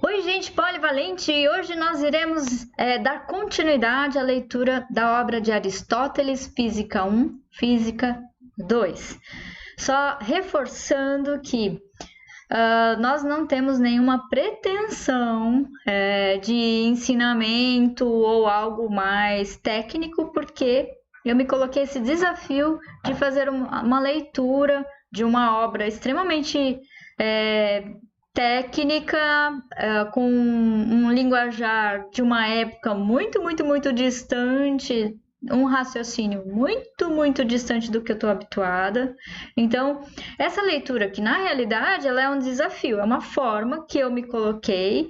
Oi, gente polivalente! Hoje nós iremos dar continuidade à leitura da obra de Aristóteles, Física 1, Física 2. Só reforçando que nós não temos nenhuma pretensão de ensinamento ou algo mais técnico, porque eu me coloquei esse desafio de fazer uma leitura de uma obra extremamente técnica, com um linguajar de uma época muito distante, um raciocínio muito distante do que eu estou habituada. Então, essa leitura aqui, na realidade, ela é um desafio, é uma forma que eu me coloquei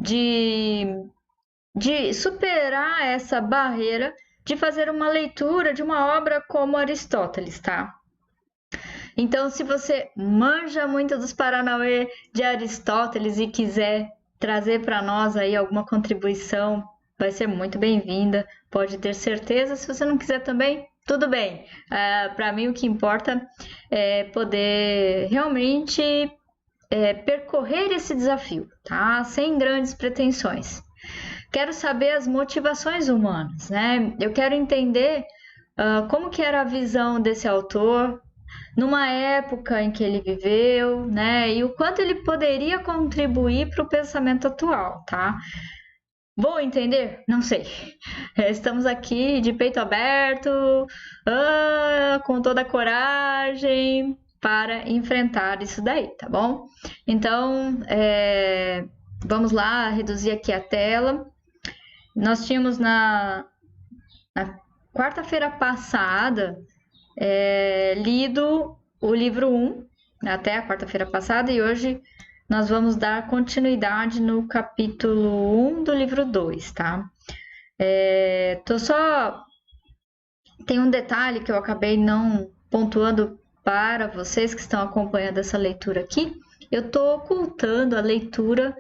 de superar essa barreira de fazer uma leitura de uma obra como Aristóteles, tá? Então, se você manja muito dos Paranauê de Aristóteles e quiser trazer para nós aí alguma contribuição, vai ser muito bem-vinda, pode ter certeza. Se você não quiser também, tudo bem. Para mim, o que importa é poder realmente percorrer esse desafio, tá? Sem grandes pretensões. Quero saber as motivações humanas, né? Eu quero entender como que era a visão desse autor numa época em que ele viveu, né? E o quanto ele poderia contribuir para o pensamento atual, tá? Vou entender? Não sei. Estamos aqui de peito aberto, com toda a coragem para enfrentar isso daí, tá bom? Então, vamos lá, reduzir aqui a tela. Nós tínhamos na quarta-feira passada lido o livro 1, até a quarta-feira passada, e hoje nós vamos dar continuidade no capítulo 1 do livro 2, tá? Tem um detalhe que eu acabei não pontuando para vocês que estão acompanhando essa leitura aqui. Eu estou ocultando a leitura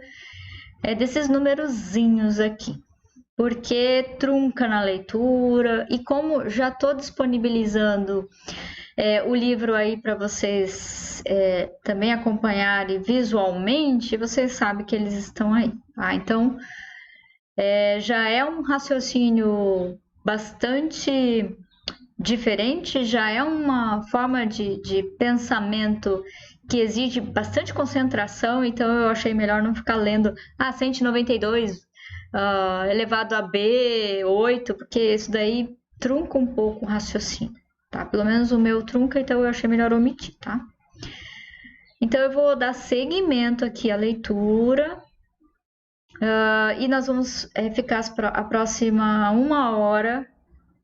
desses numerozinhos aqui, porque trunca na leitura, e como já estou disponibilizando o livro aí para vocês também acompanharem visualmente, vocês sabem que eles estão aí, tá? Então, já é um raciocínio bastante diferente, já é uma forma de pensamento que exige bastante concentração, então eu achei melhor não ficar lendo 192 elevado a B8, porque isso daí trunca um pouco o raciocínio, tá? Pelo menos o meu trunca, então eu achei melhor omitir, tá? Então eu vou dar seguimento aqui à leitura e nós vamos ficar a próxima 1 hora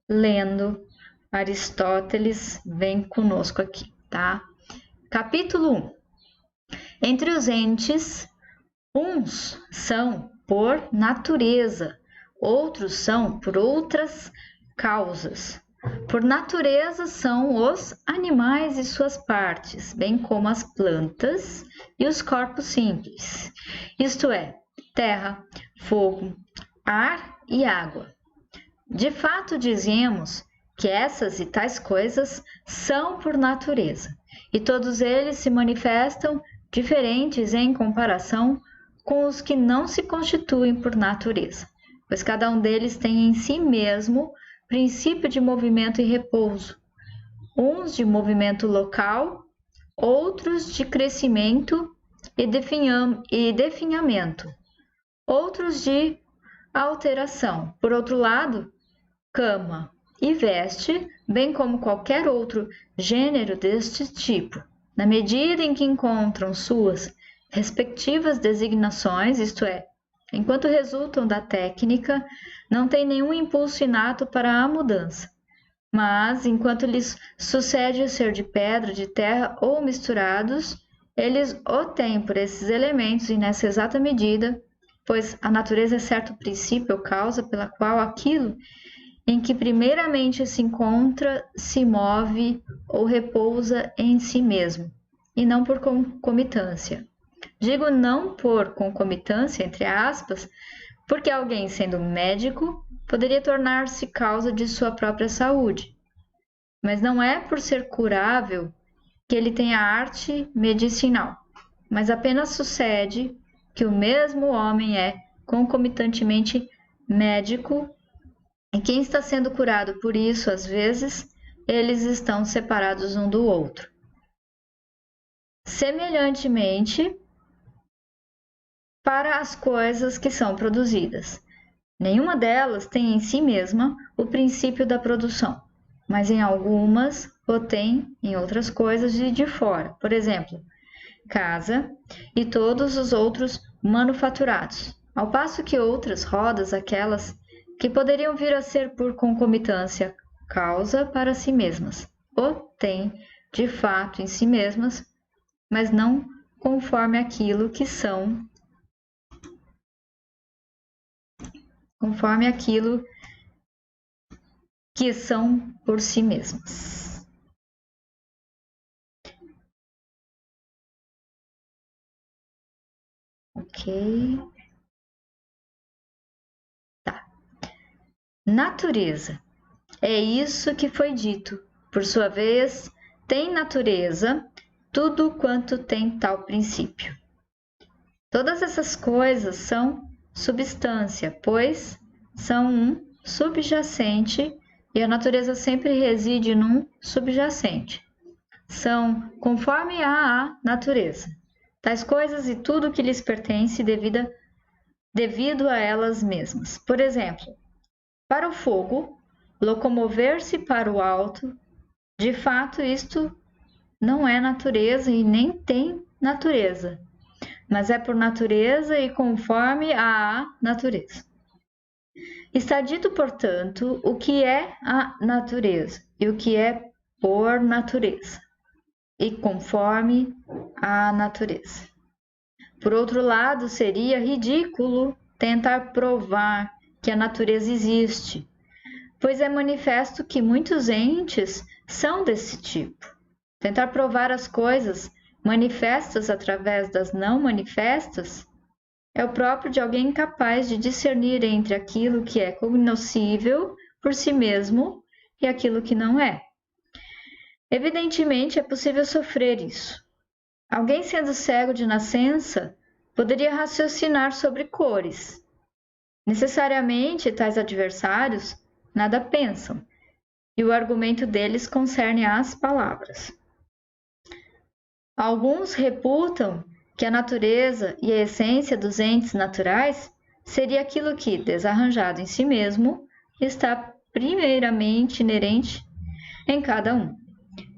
lendo Aristóteles. Vem conosco aqui, tá? Capítulo 1. Entre os entes, uns são por natureza, outros são por outras causas. Por natureza são os animais e suas partes, bem como as plantas e os corpos simples, isto é, terra, fogo, ar e água. De fato, dizemos que essas e tais coisas são por natureza, e todos eles se manifestam diferentes em comparação com os que não se constituem por natureza, pois cada um deles tem em si mesmo princípio de movimento e repouso, uns de movimento local, outros de crescimento e definhamento, outros de alteração. Por outro lado, cama e veste, bem como qualquer outro gênero deste tipo, na medida em que encontram suas respectivas designações, isto é, enquanto resultam da técnica, não têm nenhum impulso inato para a mudança, mas, enquanto lhes sucede o ser de pedra, de terra ou misturados, eles o têm por esses elementos e nessa exata medida, pois a natureza é certo princípio ou causa pela qual aquilo em que primeiramente se encontra se move ou repousa em si mesmo, e não por concomitância. Digo não por concomitância, entre aspas, porque alguém, sendo médico, poderia tornar-se causa de sua própria saúde. Mas não é por ser curável que ele tenha arte medicinal. mas apenas sucede que o mesmo homem é concomitantemente médico e quem está sendo curado por isso, às vezes, eles estão separados um do outro. Semelhantemente, para as coisas que são produzidas. Nenhuma delas tem em si mesma o princípio da produção, mas em algumas o tem em outras coisas de fora. Por exemplo, casa e todos os outros manufaturados, ao passo que outras rodas, aquelas que poderiam vir a ser por concomitância causa para si mesmas, o têm de fato em si mesmas, mas não conforme aquilo que são, por si mesmas. Ok. Tá. Natureza. É isso que foi dito. Por sua vez, tem natureza tudo quanto tem tal princípio. Todas essas coisas são substância, pois são um subjacente e a natureza sempre reside num subjacente. São conforme a natureza. Tais coisas e tudo que lhes pertence devido a elas mesmas. Por exemplo, para o fogo, locomover-se para o alto, de fato isto não é natureza e nem tem natureza, mas é por natureza e conforme a natureza. Está dito, portanto, o que é a natureza e o que é por natureza, e conforme a natureza. Por outro lado, seria ridículo tentar provar que a natureza existe, pois é manifesto que muitos entes são desse tipo. Tentar provar as coisas manifestas através das não manifestas é o próprio de alguém incapaz de discernir entre aquilo que é cognoscível por si mesmo e aquilo que não é. Evidentemente, é possível sofrer isso. Alguém sendo cego de nascença poderia raciocinar sobre cores. Necessariamente, tais adversários nada pensam, e o argumento deles concerne às palavras. Alguns reputam que a natureza e a essência dos entes naturais seria aquilo que, desarranjado em si mesmo, está primeiramente inerente em cada um.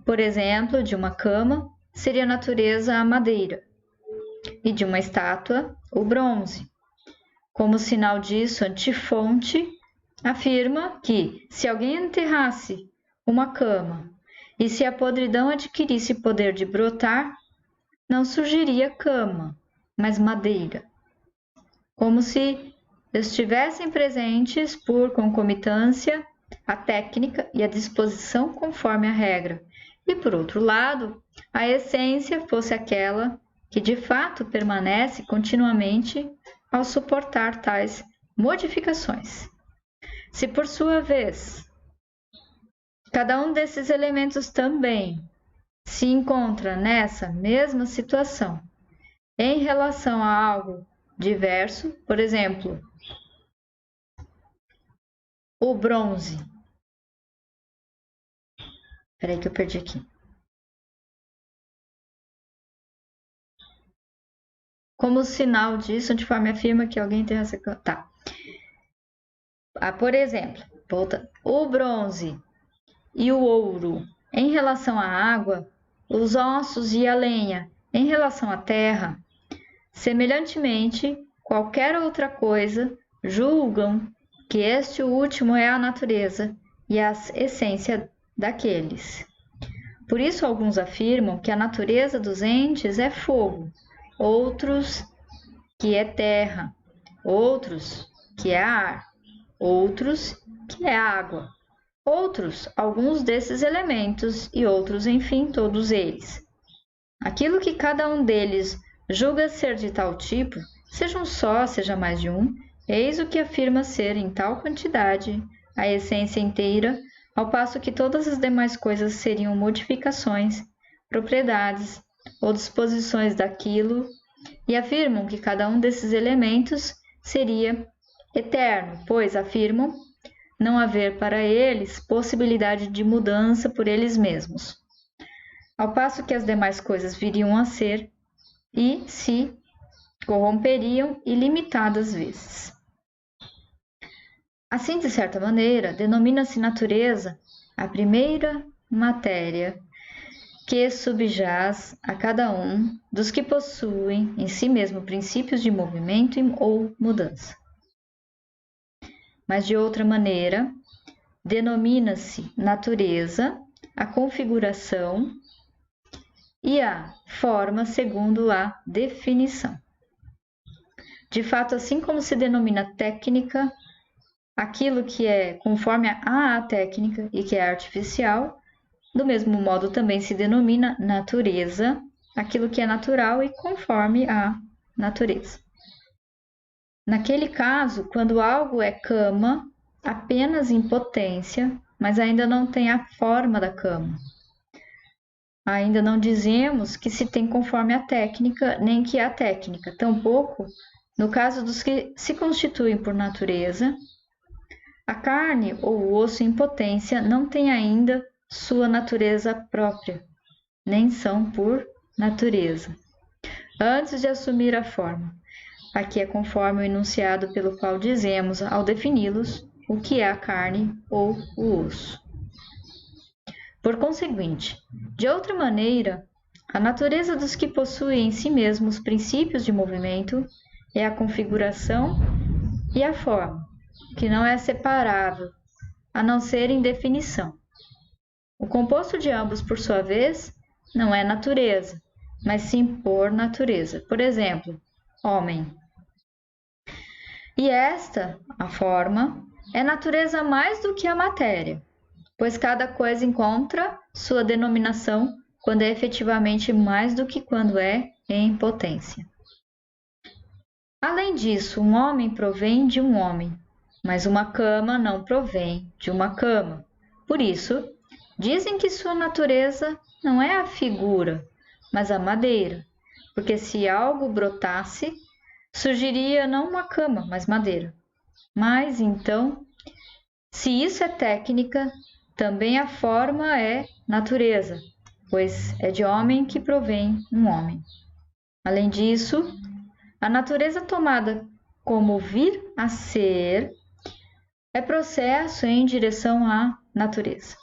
Por exemplo, de uma cama seria a natureza a madeira, e de uma estátua o bronze. Como sinal disso, Antifonte afirma que, se alguém enterrasse uma cama e se a podridão adquirisse poder de brotar, não surgiria cama, mas madeira. Como se estivessem presentes por concomitância a técnica e a disposição conforme a regra, e por outro lado, a essência fosse aquela que de fato permanece continuamente ao suportar tais modificações. Se por sua vez, cada um desses elementos também se encontra nessa mesma situação em relação a algo diverso, por exemplo, o bronze. Espera aí que eu perdi aqui. Como sinal disso, Antifonte afirma que alguém tem essa... Tá. Por exemplo, o bronze e o ouro em relação à água, os ossos e a lenha em relação à terra, semelhantemente, qualquer outra coisa, julgam que este último é a natureza e a essência daqueles. Por isso, alguns afirmam que a natureza dos entes é fogo, outros que é terra, outros que é ar, outros que é água, outros alguns desses elementos e outros, enfim, todos eles. Aquilo que cada um deles julga ser de tal tipo, seja um só, seja mais de um, eis o que afirma ser em tal quantidade a essência inteira, ao passo que todas as demais coisas seriam modificações, propriedades ou disposições daquilo, e afirmam que cada um desses elementos seria eterno, pois afirmam não haver para eles possibilidade de mudança por eles mesmos, ao passo que as demais coisas viriam a ser e se corromperiam ilimitadas vezes. Assim, de certa maneira, denomina-se natureza a primeira matéria que subjaz a cada um dos que possuem em si mesmo princípios de movimento ou mudança. Mas de outra maneira, denomina-se natureza a configuração e a forma segundo a definição. De fato, assim como se denomina técnica aquilo que é conforme à técnica e que é artificial, do mesmo modo também se denomina natureza aquilo que é natural e conforme à natureza. Naquele caso, quando algo é cama, apenas em potência, mas ainda não tem a forma da cama. Ainda não dizemos que se tem conforme a técnica, nem que a técnica. Tampouco, no caso dos que se constituem por natureza, a carne ou o osso em potência não tem ainda sua natureza própria, nem são por natureza, antes de assumir a forma. Aqui é conforme o enunciado pelo qual dizemos, ao defini-los, o que é a carne ou o osso. Por conseguinte, de outra maneira, a natureza dos que possuem em si mesmos princípios de movimento é a configuração e a forma, que não é separável, a não ser em definição. O composto de ambos, por sua vez, não é natureza, mas sim por natureza. Por exemplo, homem. E esta, a forma, é natureza mais do que a matéria, pois cada coisa encontra sua denominação quando é efetivamente mais do que quando é em potência. Além disso, um homem provém de um homem, mas uma cama não provém de uma cama. Por isso, dizem que sua natureza não é a figura, mas a madeira, porque se algo brotasse, surgiria não uma cama, mas madeira. Mas, então, se isso é técnica, também a forma é natureza, pois é de homem que provém um homem. Além disso, a natureza tomada como vir a ser é processo em direção à natureza.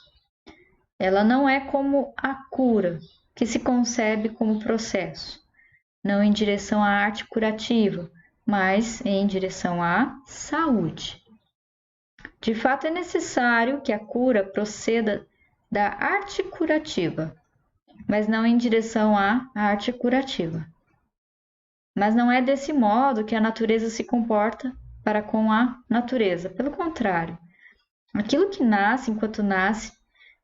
Ela não é como a cura, que se concebe como processo, não em direção à arte curativa, mas em direção à saúde. De fato, é necessário que a cura proceda da arte curativa, mas não em direção à arte curativa. Mas não é desse modo que a natureza se comporta para com a natureza. Pelo contrário, aquilo que nasce enquanto nasce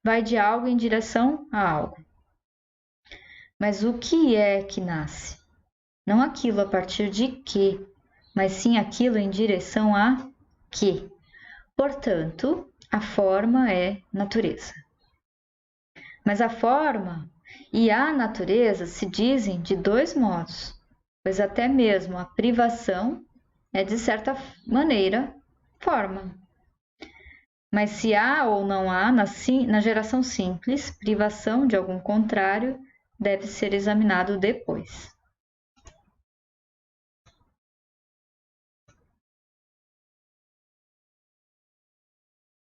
vai de algo em direção a algo. Mas o que é que nasce? Não aquilo a partir de que, mas sim aquilo em direção a que. Portanto, a forma é natureza. Mas a forma e a natureza se dizem de dois modos, pois até mesmo a privação é, de certa maneira, forma. Mas se há ou não há, na geração simples, privação de algum contrário, deve ser examinado depois.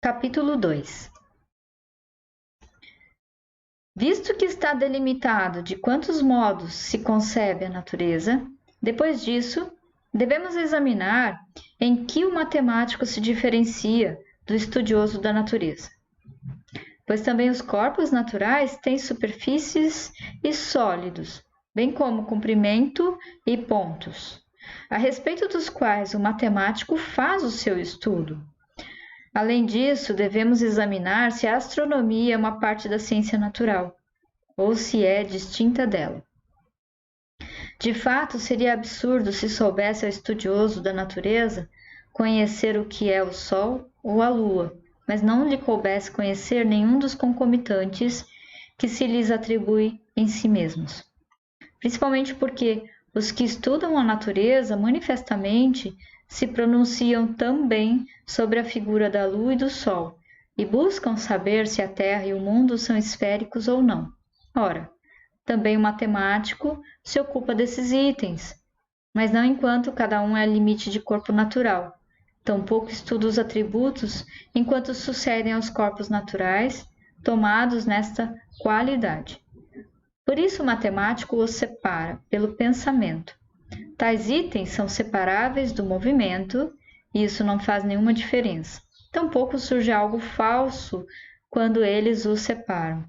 Capítulo 2. Visto que está delimitado de quantos modos se concebe a natureza, depois disso, devemos examinar em que o matemático se diferencia do estudioso da natureza. Pois também os corpos naturais têm superfícies e sólidos, bem como comprimento e pontos, a respeito dos quais o matemático faz o seu estudo. Além disso, devemos examinar se a astronomia é uma parte da ciência natural, ou se é distinta dela. De fato, seria absurdo se soubesse ao estudioso da natureza conhecer o que é o Sol ou a Lua, mas não lhe coubesse conhecer nenhum dos concomitantes que se lhes atribui em si mesmos. principalmente porque os que estudam a natureza manifestamente se pronunciam também sobre a figura da lua e do sol e buscam saber se a Terra e o mundo são esféricos ou não. Ora, também o matemático se ocupa desses itens, mas não enquanto cada um é limite de corpo natural. Tampouco estuda os atributos enquanto sucedem aos corpos naturais tomados nesta qualidade. Por isso o matemático os separa pelo pensamento. Tais itens são separáveis do movimento e isso não faz nenhuma diferença. Tampouco surge algo falso quando eles os separam.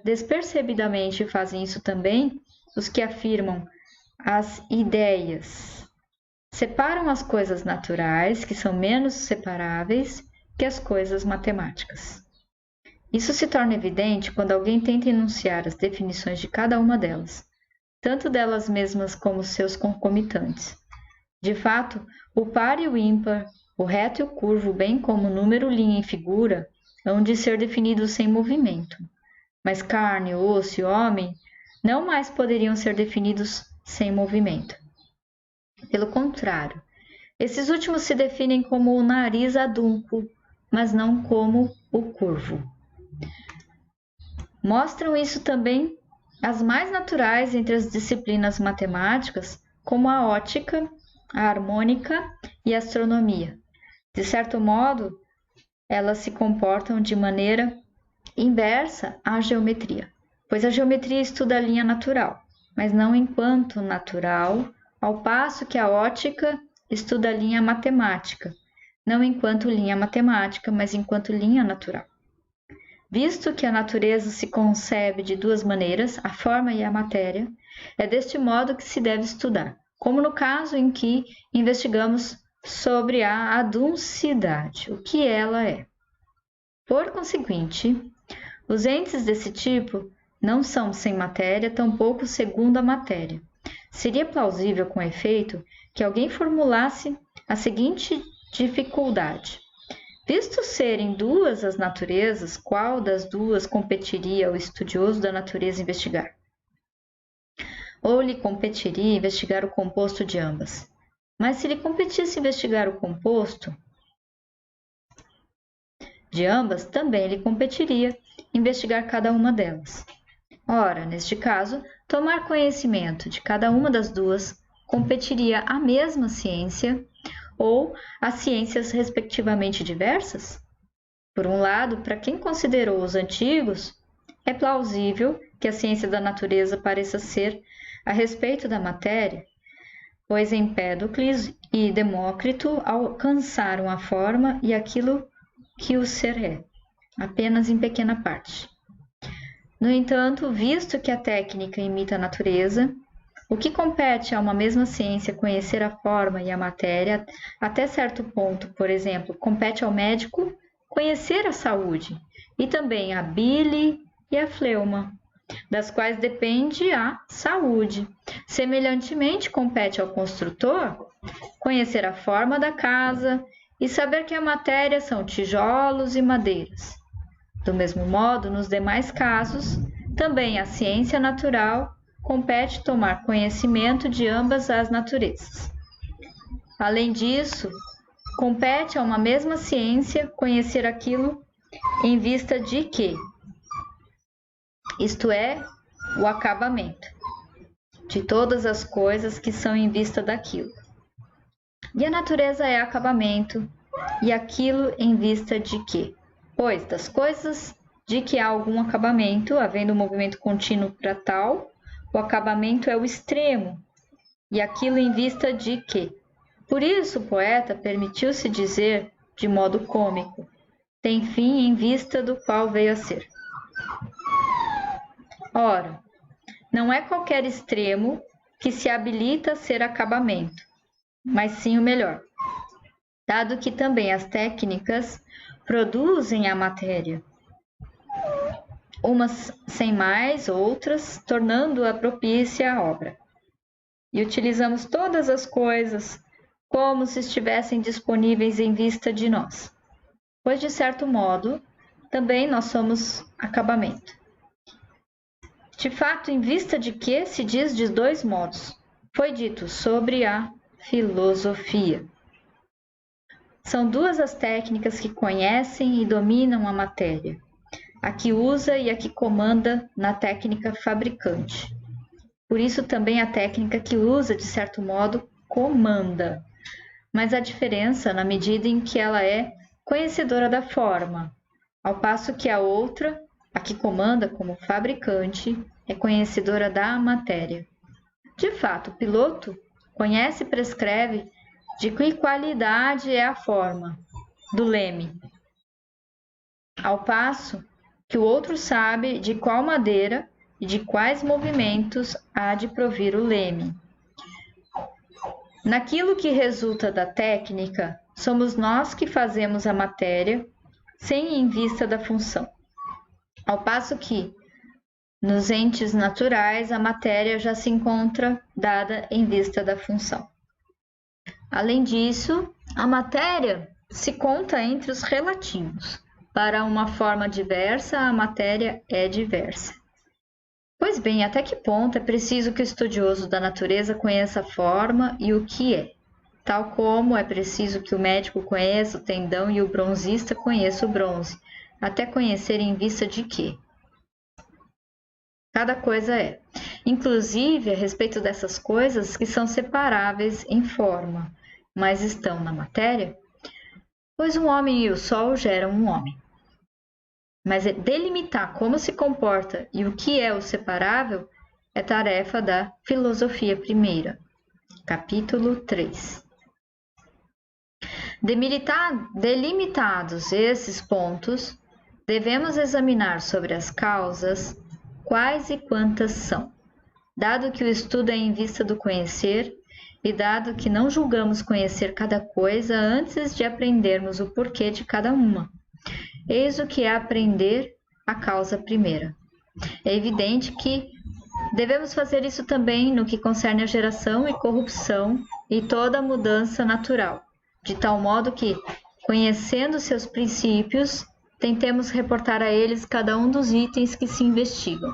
Despercebidamente fazem isso também os que afirmam as ideias. Separam as coisas naturais, que são menos separáveis que as coisas matemáticas. Isso se torna evidente quando alguém tenta enunciar as definições de cada uma delas, tanto delas mesmas como seus concomitantes. De fato, o par e o ímpar, o reto e o curvo, bem como o número, linha e figura, hão de ser definidos sem movimento. Mas carne, osso e homem não mais poderiam ser definidos sem movimento. Pelo contrário, esses últimos se definem como o nariz adunco, mas não como o curvo. Mostram isso também as mais naturais entre as disciplinas matemáticas, como a ótica, a harmônica e a astronomia. De certo modo, elas se comportam de maneira inversa à geometria, pois a geometria estuda a linha natural, mas não enquanto natural, ao passo que a ótica estuda a linha matemática, não enquanto linha matemática, mas enquanto linha natural. Visto que a natureza se concebe de duas maneiras, a forma e a matéria, é deste modo que se deve estudar, como no caso em que investigamos sobre a aduncidade, o que ela é. Por conseguinte, os entes desse tipo não são sem matéria, tampouco segundo a matéria. Seria plausível, com efeito, que alguém formulasse a seguinte dificuldade: visto serem duas as naturezas, qual das duas competiria ao estudioso da natureza investigar? Ou lhe competiria investigar o composto de ambas? Mas se lhe competisse investigar o composto de ambas, também lhe competiria investigar cada uma delas. Ora, neste caso, tomar conhecimento de cada uma das duas competiria à mesma ciência ou a ciências respectivamente diversas? Por um lado, para quem considerou os antigos, é plausível que a ciência da natureza pareça ser a respeito da matéria, pois Empédocles e Demócrito alcançaram a forma e aquilo que o ser é, apenas em pequena parte. No entanto, visto que a técnica imita a natureza, o que compete a uma mesma ciência conhecer a forma e a matéria, até certo ponto, por exemplo, compete ao médico conhecer a saúde, e também a bile e a fleuma, das quais depende a saúde. Semelhantemente, compete ao construtor conhecer a forma da casa e saber que a matéria são tijolos e madeiras. Do mesmo modo, nos demais casos, também a ciência natural compete tomar conhecimento de ambas as naturezas. Além disso, compete a uma mesma ciência conhecer aquilo em vista de que, isto é, o acabamento de todas as coisas que são em vista daquilo. E a natureza é acabamento, e aquilo em vista de que? Pois das coisas de que há algum acabamento, havendo um movimento contínuo para tal, o acabamento é o extremo, e aquilo em vista de que? Por isso o poeta permitiu-se dizer, de modo cômico, tem fim em vista do qual veio a ser. Ora, não é qualquer extremo que se habilita a ser acabamento, mas sim o melhor, dado que também as técnicas produzem a matéria, umas sem mais, outras tornando-a propícia à obra. E utilizamos todas as coisas como se estivessem disponíveis em vista de nós, pois de certo modo também nós somos acabamento. De fato, em vista de que se diz de dois modos. Foi dito sobre a filosofia. São duas as técnicas que conhecem e dominam a matéria, a que usa e a que comanda na técnica fabricante. Por isso também a técnica que usa, de certo modo, comanda, mas há diferença na medida em que ela é conhecedora da forma, ao passo que a outra, a que comanda como fabricante, é conhecedora da matéria. De fato, o piloto conhece e prescreve de que qualidade é a forma do leme, ao passo que o outro sabe de qual madeira e de quais movimentos há de provir o leme. Naquilo que resulta da técnica, somos nós que fazemos a matéria sem em vista da função, ao passo que, nos entes naturais, a matéria já se encontra dada em vista da função. Além disso, a matéria se conta entre os relativos. Para uma forma diversa, a matéria é diversa. Pois bem, até que ponto é preciso que o estudioso da natureza conheça a forma e o que é, tal como é preciso que o médico conheça o tendão e o bronzista conheça o bronze, até conhecer em vista de quê cada coisa é. Inclusive, a respeito dessas coisas que são separáveis em forma, mas estão na matéria, pois um homem e o sol geram um homem. Mas delimitar como se comporta e o que é o separável é tarefa da filosofia primeira, capítulo 3. Delimitados esses pontos, devemos examinar sobre as causas quais e quantas são, dado que o estudo é em vista do conhecer e dado que não julgamos conhecer cada coisa antes de aprendermos o porquê de cada uma. Eis o que é aprender a causa primeira. É evidente que devemos fazer isso também no que concerne a geração e corrupção e toda a mudança natural, de tal modo que, conhecendo seus princípios, tentemos reportar a eles cada um dos itens que se investigam.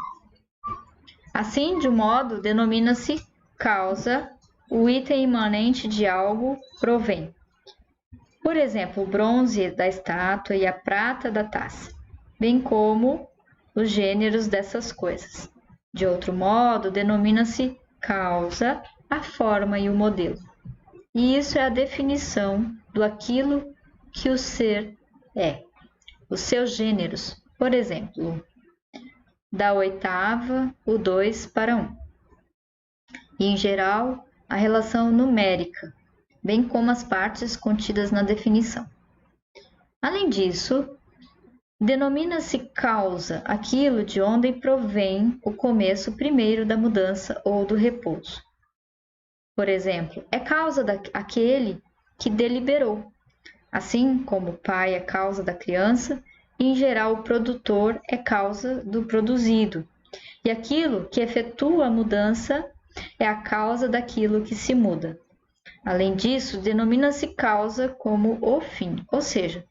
Assim, de um modo, denomina-se causa o item imanente de algo provém. Por exemplo, o bronze da estátua e a prata da taça, bem como os gêneros dessas coisas. De outro modo, denomina-se causa a forma e o modelo. E isso é a definição do aquilo que o ser é. Os seus gêneros, por exemplo, da oitava, o 2 para 1. E, em geral, a relação numérica, bem como as partes contidas na definição. Além disso, denomina-se causa aquilo de onde provém o começo primeiro da mudança ou do repouso. Por exemplo, é causa daquele que deliberou, assim como o pai é causa da criança, e em geral o produtor é causa do produzido, e aquilo que efetua a mudança é a causa daquilo que se muda. Além disso, denomina-se causa como o fim, ou seja,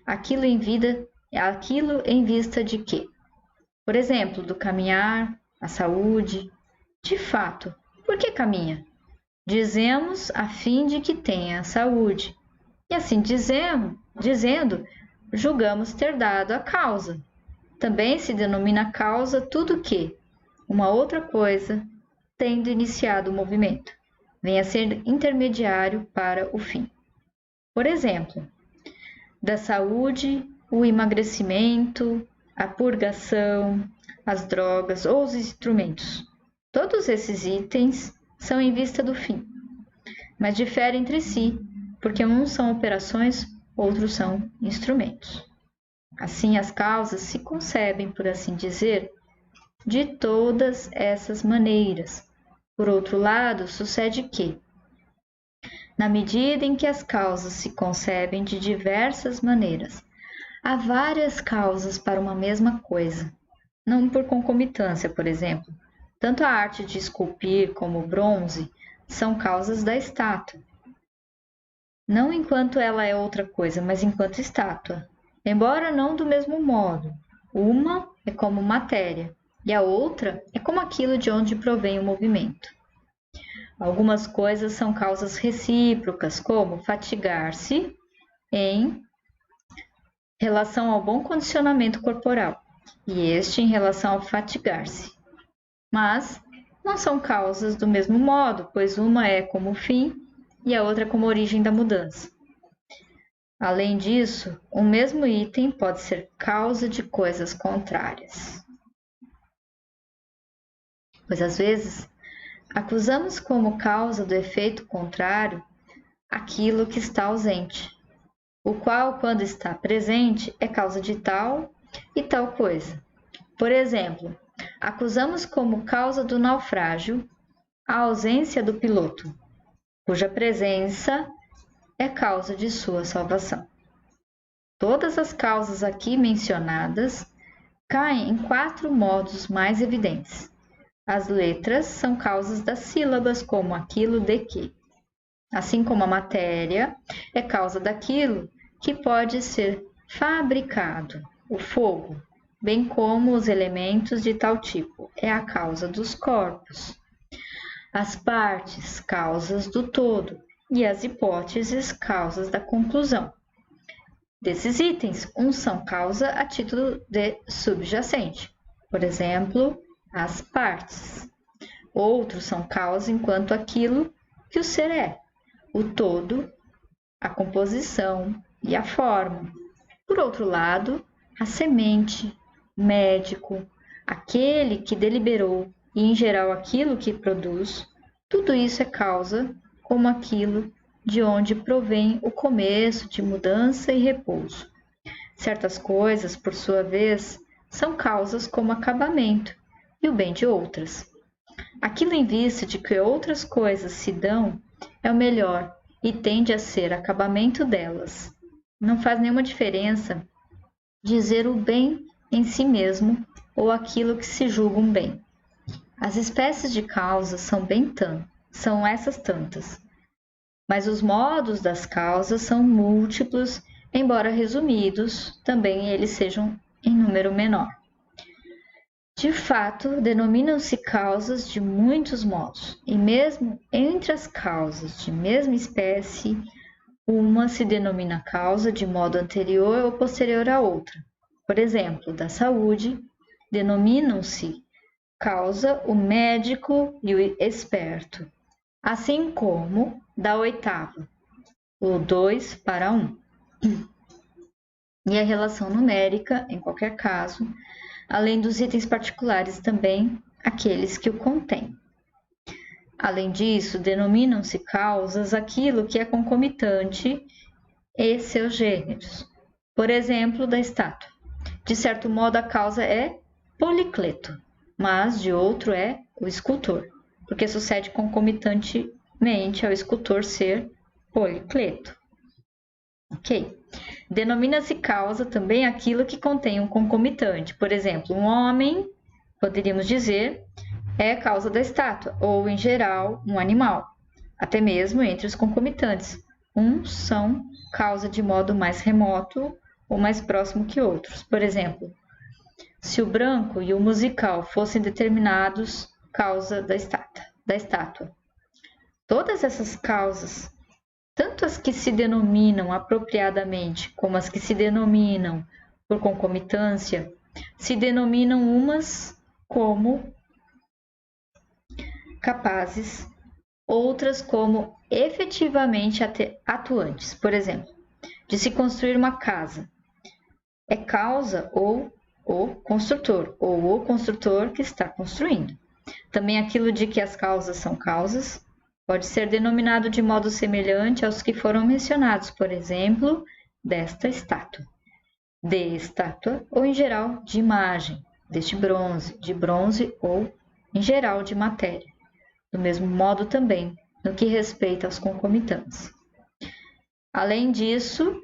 aquilo em vista de quê? Por exemplo, do caminhar, a saúde. De fato, por que caminha? Dizemos a fim de que tenha saúde. E assim dizendo, julgamos ter dado a causa. Também se denomina causa tudo que, uma outra coisa, tendo iniciado o movimento, venha a ser intermediário para o fim. Por exemplo, da saúde, o emagrecimento, a purgação, as drogas ou os instrumentos. Todos esses itens são em vista do fim, mas diferem entre si, porque uns são operações, outros são instrumentos. Assim, as causas se concebem, por assim dizer, de todas essas maneiras. Por outro lado, sucede que, na medida em que as causas se concebem de diversas maneiras, há várias causas para uma mesma coisa, não por concomitância, por exemplo. Tanto a arte de esculpir como o bronze são causas da estátua. Não enquanto ela é outra coisa, mas enquanto estátua. Embora não do mesmo modo. Uma é como matéria e a outra é como aquilo de onde provém o movimento. Algumas coisas são causas recíprocas, como fatigar-se em relação ao bom condicionamento corporal, e este em relação ao fatigar-se. Mas não são causas do mesmo modo, pois uma é como fim e a outra é como origem da mudança. Além disso, o mesmo item pode ser causa de coisas contrárias. Pois às vezes, acusamos como causa do efeito contrário aquilo que está ausente, o qual, quando está presente, é causa de tal e tal coisa. Por exemplo, acusamos como causa do naufrágio a ausência do piloto, cuja presença é causa de sua salvação. Todas as causas aqui mencionadas caem em 4 modos mais evidentes. As letras são causas das sílabas, como aquilo de que. Assim como a matéria é causa daquilo que pode ser fabricado, o fogo, bem como os elementos de tal tipo, é a causa dos corpos. As partes, causas do todo, e as hipóteses, causas da conclusão. Desses itens, uns são causa a título de subjacente, por exemplo, as partes. Outros são causa enquanto aquilo que o ser é, o todo, a composição e a forma. Por outro lado, a semente, o médico, aquele que deliberou e, em geral, aquilo que produz, tudo isso é causa como aquilo de onde provém o começo de mudança e repouso. Certas coisas, por sua vez, são causas como acabamento e o bem de outras. Aquilo em vista de que outras coisas se dão é o melhor e tende a ser acabamento delas. Não faz nenhuma diferença dizer o bem em si mesmo ou aquilo que se julga um bem. As espécies de causas são essas tantas, mas os modos das causas são múltiplos, embora resumidos, também eles sejam em número menor. De fato, denominam-se causas de muitos modos, e mesmo entre as causas de mesma espécie, uma se denomina causa de modo anterior ou posterior à outra. Por exemplo, da saúde, denominam-se causa o médico e o esperto, assim como da oitava, o 2 para 1. E a relação numérica, em qualquer caso, além dos itens particulares também, aqueles que o contêm. Além disso, denominam-se causas aquilo que é concomitante e seus gêneros. Por exemplo, da estátua. De certo modo, a causa é Policleto, mas de outro é o escultor, porque sucede concomitantemente ao escultor ser Policleto. Ok? Denomina-se causa também aquilo que contém um concomitante. Por exemplo, um homem, poderíamos dizer, é causa da estátua, ou, em geral, um animal. Até mesmo entre os concomitantes. Uns são causa de modo mais remoto ou mais próximo que outros. Por exemplo, se o branco e o musical fossem determinados causa da estátua. Todas essas causas, tanto as que se denominam apropriadamente como as que se denominam por concomitância, se denominam umas como capazes, outras como efetivamente atuantes. Por exemplo, de se construir uma casa, é causa ou o construtor, ou o construtor que está construindo. Também aquilo de que as causas são causas pode ser denominado de modo semelhante aos que foram mencionados, por exemplo, desta estátua, de estátua ou, em geral, de imagem, deste bronze, de bronze ou, em geral, de matéria. Do mesmo modo também, no que respeita aos concomitantes. Além disso,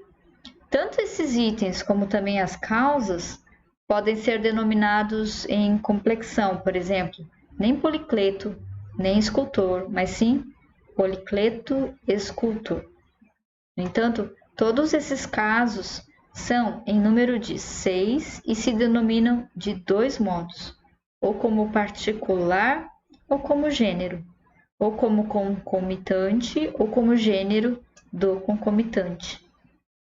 tanto esses itens como também as causas podem ser denominados em complexão, por exemplo, nem Policleto, nem escultor, mas sim Policleto escultor. No entanto, todos esses casos são em número de 6 e se denominam de 2 modos, ou como particular, ou como gênero, ou como concomitante, ou como gênero do concomitante.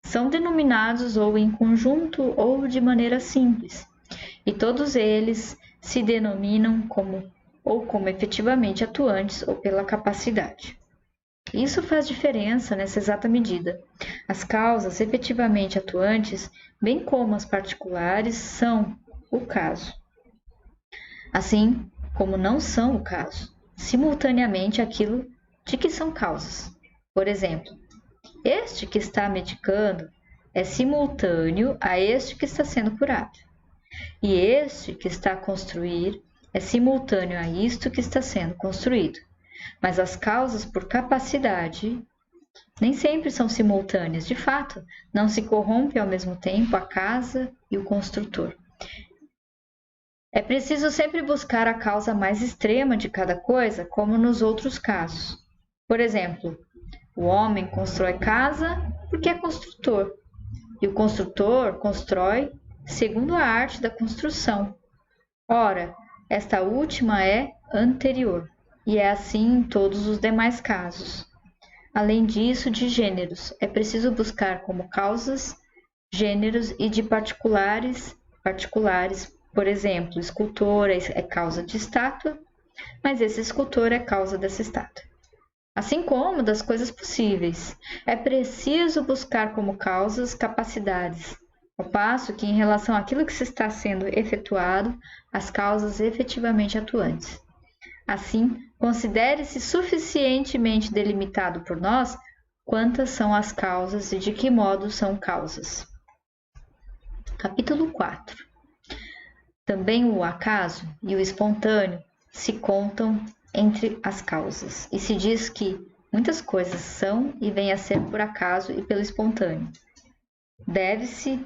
São denominados ou em conjunto ou de maneira simples, e todos eles se denominam como efetivamente atuantes ou pela capacidade. Isso faz diferença nessa exata medida. As causas efetivamente atuantes, bem como as particulares, são o caso. Assim como não são o caso, simultaneamente aquilo de que são causas. Por exemplo, este que está medicando é simultâneo a este que está sendo curado. E este que está a construir é simultâneo a isto que está sendo construído. Mas as causas por capacidade nem sempre são simultâneas. De fato, não se corrompe ao mesmo tempo a casa e o construtor. É preciso sempre buscar a causa mais extrema de cada coisa, como nos outros casos. Por exemplo, o homem constrói casa porque é construtor, e o construtor constrói segundo a arte da construção. Ora, esta última é anterior, e é assim em todos os demais casos. Além disso, de gêneros, é preciso buscar como causas gêneros e de particulares. Por exemplo, escultor é causa de estátua, mas esse escultor é causa dessa estátua. Assim como das coisas possíveis, é preciso buscar como causas capacidades, ao passo que, em relação àquilo que se está sendo efetuado, as causas efetivamente atuantes. Assim, considere-se suficientemente delimitado por nós quantas são as causas e de que modo são causas. Capítulo 4. Também o acaso e o espontâneo se contam entre as causas, e se diz que muitas coisas são e vêm a ser por acaso e pelo espontâneo. Deve-se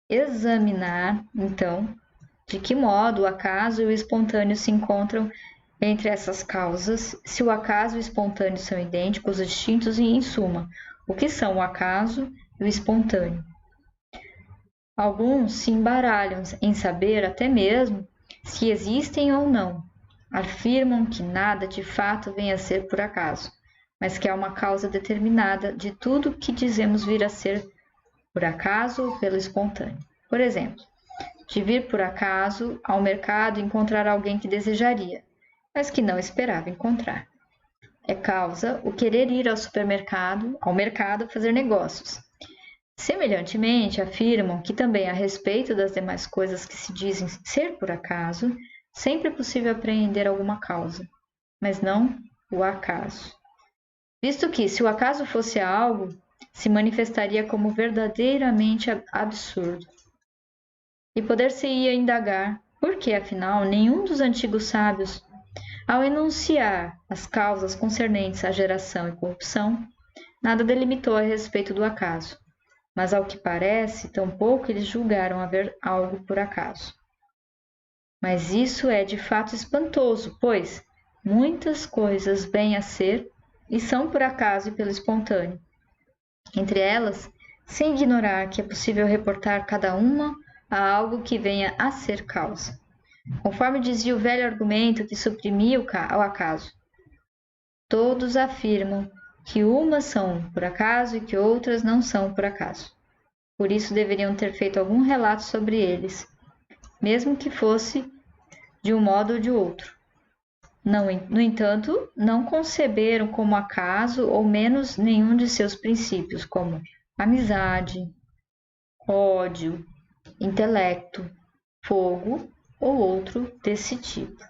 examinar, então, de que modo o acaso e o espontâneo se encontram entre essas causas, se o acaso e o espontâneo são idênticos ou distintos e, em suma, o que são o acaso e o espontâneo. Alguns se embaralham em saber até mesmo se existem ou não. Afirmam que nada de fato vem a ser por acaso, mas que há uma causa determinada de tudo que dizemos vir a ser por acaso ou pelo espontâneo. Por exemplo, de vir por acaso ao mercado e encontrar alguém que desejaria, mas que não esperava encontrar. É causa o querer ir ao mercado fazer negócios. Semelhantemente, afirmam que também a respeito das demais coisas que se dizem ser por acaso, sempre é possível apreender alguma causa, mas não o acaso. Visto que, se o acaso fosse algo, se manifestaria como verdadeiramente absurdo. E poder-se-ia indagar por que, afinal, nenhum dos antigos sábios, ao enunciar as causas concernentes à geração e corrupção, nada delimitou a respeito do acaso. Mas, ao que parece, tampouco eles julgaram haver algo por acaso. Mas isso é de fato espantoso, pois muitas coisas vêm a ser e são por acaso e pelo espontâneo. Entre elas, sem ignorar que é possível reportar cada uma a algo que venha a ser causa. Conforme dizia o velho argumento que suprimia o acaso. Todos afirmam que umas são por acaso e que outras não são por acaso. Por isso deveriam ter feito algum relato sobre eles, mesmo que fosse de um modo ou de outro. No entanto, não conceberam como acaso ou menos nenhum de seus princípios, como amizade, ódio, intelecto, fogo ou outro desse tipo.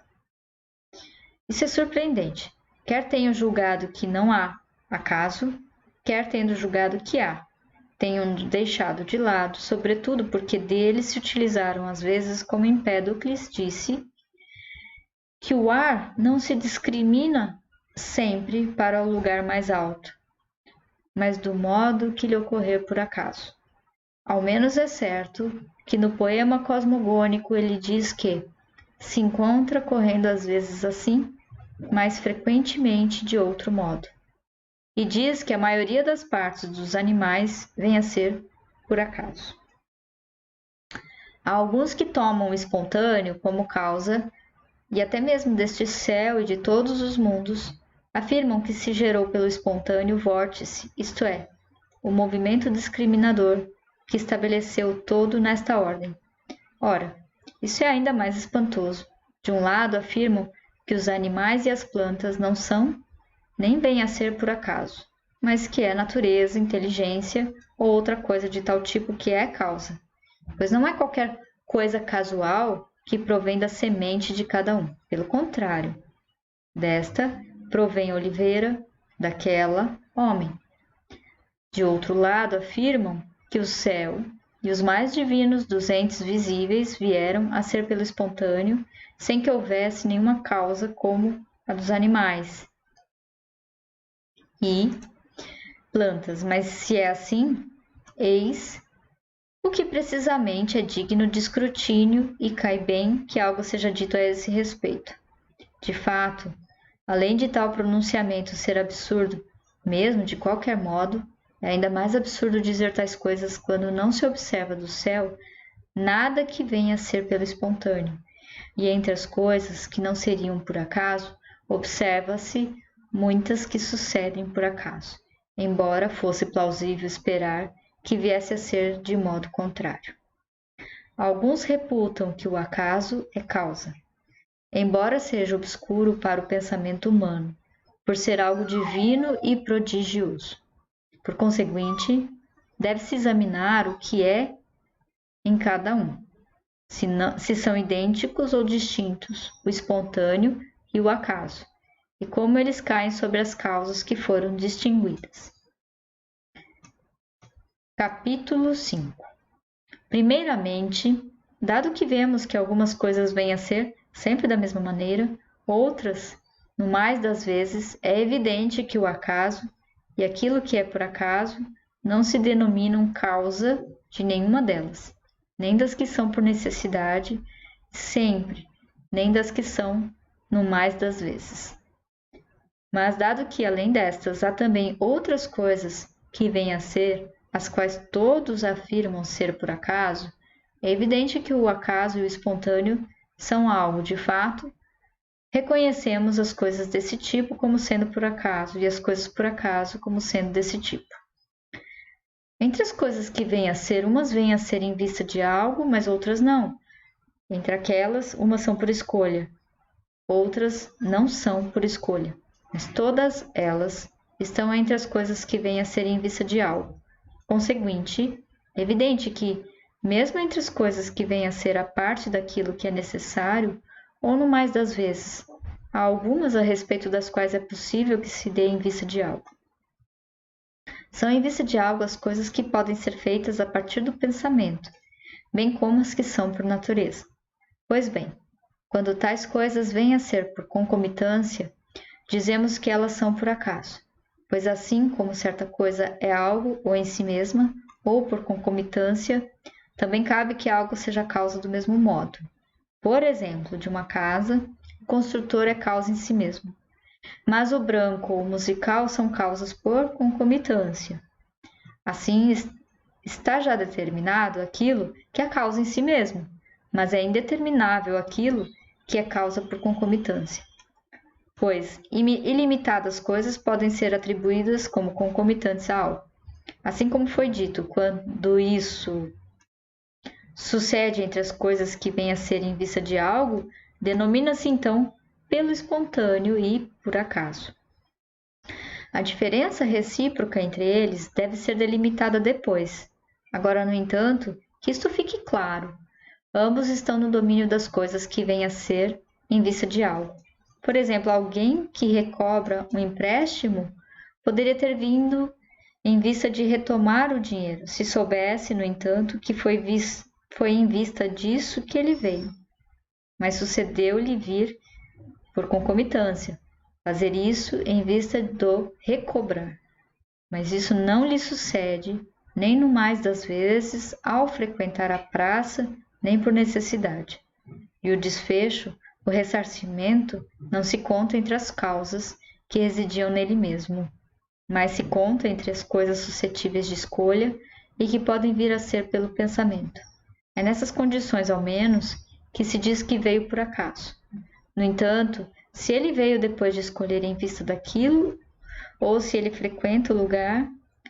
Isso é surpreendente. Quer tenham julgado que não há acaso, quer tendo julgado que há, tenham deixado de lado, sobretudo porque deles se utilizaram às vezes como Empédocles disse, que o ar não se discrimina sempre para o lugar mais alto, mas do modo que lhe ocorrer por acaso. Ao menos é certo que no poema cosmogônico ele diz que se encontra correndo às vezes assim, mais frequentemente de outro modo. E diz que a maioria das partes dos animais vem a ser por acaso. Há alguns que tomam o espontâneo como causa e até mesmo deste céu e de todos os mundos, afirmam que se gerou pelo espontâneo vórtice, isto é, o movimento discriminador que estabeleceu todo nesta ordem. Ora, isso é ainda mais espantoso. De um lado, afirmam que os animais e as plantas não são, nem vêm a ser por acaso, mas que é natureza, inteligência ou outra coisa de tal tipo que é causa, pois não é qualquer coisa casual que provém da semente de cada um. Pelo contrário, desta provém oliveira, daquela, homem. De outro lado, afirmam que o céu e os mais divinos dos entes visíveis vieram a ser pelo espontâneo, sem que houvesse nenhuma causa como a dos animais e plantas. Mas se é assim, eis o que precisamente é digno de escrutínio e cai bem que algo seja dito a esse respeito. De fato, além de tal pronunciamento ser absurdo, mesmo de qualquer modo, é ainda mais absurdo dizer tais coisas quando não se observa do céu nada que venha a ser pelo espontâneo, e entre as coisas que não seriam por acaso, observa-se muitas que sucedem por acaso, embora fosse plausível esperar que viesse a ser de modo contrário. Alguns reputam que o acaso é causa, embora seja obscuro para o pensamento humano, por ser algo divino e prodigioso. Por conseguinte, deve-se examinar o que é em cada um, se são idênticos ou distintos o espontâneo e o acaso, e como eles caem sobre as causas que foram distinguidas. Capítulo 5. Primeiramente, dado que vemos que algumas coisas vêm a ser sempre da mesma maneira, outras, no mais das vezes, é evidente que o acaso e aquilo que é por acaso não se denominam causa de nenhuma delas, nem das que são por necessidade, sempre, nem das que são no mais das vezes. Mas dado que, além destas, há também outras coisas que vêm a ser, as quais todos afirmam ser por acaso, é evidente que o acaso e o espontâneo são algo de fato. Reconhecemos as coisas desse tipo como sendo por acaso e as coisas por acaso como sendo desse tipo. Entre as coisas que vêm a ser, umas vêm a ser em vista de algo, mas outras não. Entre aquelas, umas são por escolha, outras não são por escolha, mas todas elas estão entre as coisas que vêm a ser em vista de algo. Conseguinte, é evidente que, mesmo entre as coisas que vêm a ser a parte daquilo que é necessário, ou no mais das vezes, há algumas a respeito das quais é possível que se dê em vista de algo. São em vista de algo as coisas que podem ser feitas a partir do pensamento, bem como as que são por natureza. Pois bem, quando tais coisas vêm a ser por concomitância, dizemos que elas são por acaso, pois assim como certa coisa é algo ou em si mesma, ou por concomitância, também cabe que algo seja causa do mesmo modo. Por exemplo, de uma casa, o construtor é causa em si mesmo, mas o branco ou o musical são causas por concomitância. Assim, está já determinado aquilo que é causa em si mesmo, mas é indeterminável aquilo que é causa por concomitância, pois ilimitadas coisas podem ser atribuídas como concomitantes a algo. Assim como foi dito, quando isso sucede entre as coisas que vêm a ser em vista de algo, denomina-se então pelo espontâneo e por acaso. A diferença recíproca entre eles deve ser delimitada depois. Agora, no entanto, que isto fique claro, ambos estão no domínio das coisas que vêm a ser em vista de algo. Por exemplo, alguém que recobra um empréstimo poderia ter vindo em vista de retomar o dinheiro, se soubesse, no entanto, que foi em vista disso que ele veio. Mas sucedeu-lhe vir por concomitância, fazer isso em vista do recobrar. Mas isso não lhe sucede, nem no mais das vezes, ao frequentar a praça, nem por necessidade. E o desfecho, o ressarcimento, não se conta entre as causas que residiam nele mesmo, mas se conta entre as coisas suscetíveis de escolha e que podem vir a ser pelo pensamento. É nessas condições, ao menos, que se diz que veio por acaso. No entanto, se ele veio depois de escolher em vista daquilo, ou se ele frequenta o lugar,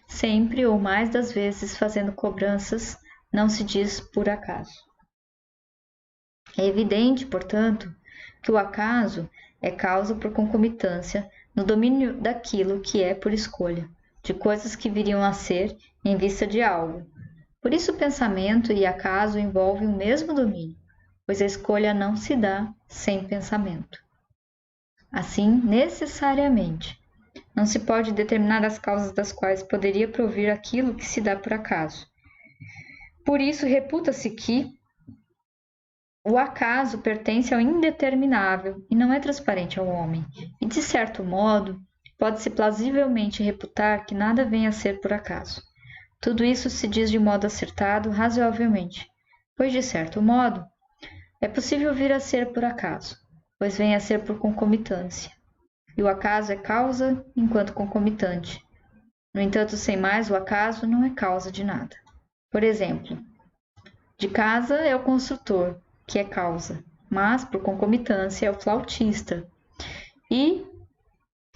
sempre ou mais das vezes fazendo cobranças, não se diz por acaso. É evidente, portanto, que o acaso é causa por concomitância no domínio daquilo que é por escolha, de coisas que viriam a ser em vista de algo. Por isso, pensamento e acaso envolvem o mesmo domínio, pois a escolha não se dá sem pensamento. Assim, necessariamente, não se pode determinar as causas das quais poderia provir aquilo que se dá por acaso. Por isso, reputa-se que o acaso pertence ao indeterminável e não é transparente ao homem, e de certo modo, pode-se plausivelmente reputar que nada vem a ser por acaso. Tudo isso se diz de modo acertado, razoavelmente, pois de certo modo, é possível vir a ser por acaso, pois vem a ser por concomitância. E o acaso é causa enquanto concomitante. No entanto, sem mais, o acaso não é causa de nada. Por exemplo, de casa é o construtor, que é causa, mas por concomitância é o flautista. E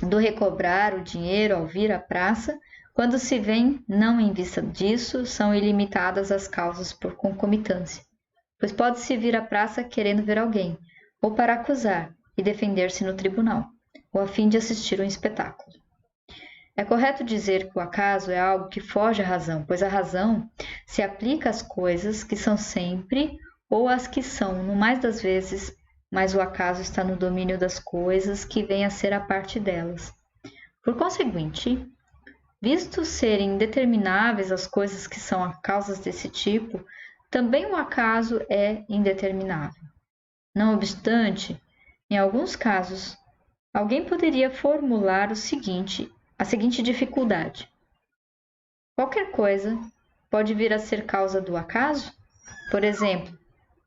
do recobrar o dinheiro ao vir à praça, quando se vem não em vista disso, são ilimitadas as causas por concomitância, pois pode-se vir à praça querendo ver alguém, ou para acusar e defender-se no tribunal, ou a fim de assistir um espetáculo. É correto dizer que o acaso é algo que foge à razão, pois a razão se aplica às coisas que são sempre ou às que são, no mais das vezes, mas o acaso está no domínio das coisas que vêm a ser a parte delas. Por conseguinte, visto serem determináveis as coisas que são causas desse tipo, também o acaso é indeterminável. Não obstante, em alguns casos, alguém poderia formular a seguinte dificuldade: qualquer coisa pode vir a ser causa do acaso? Por exemplo,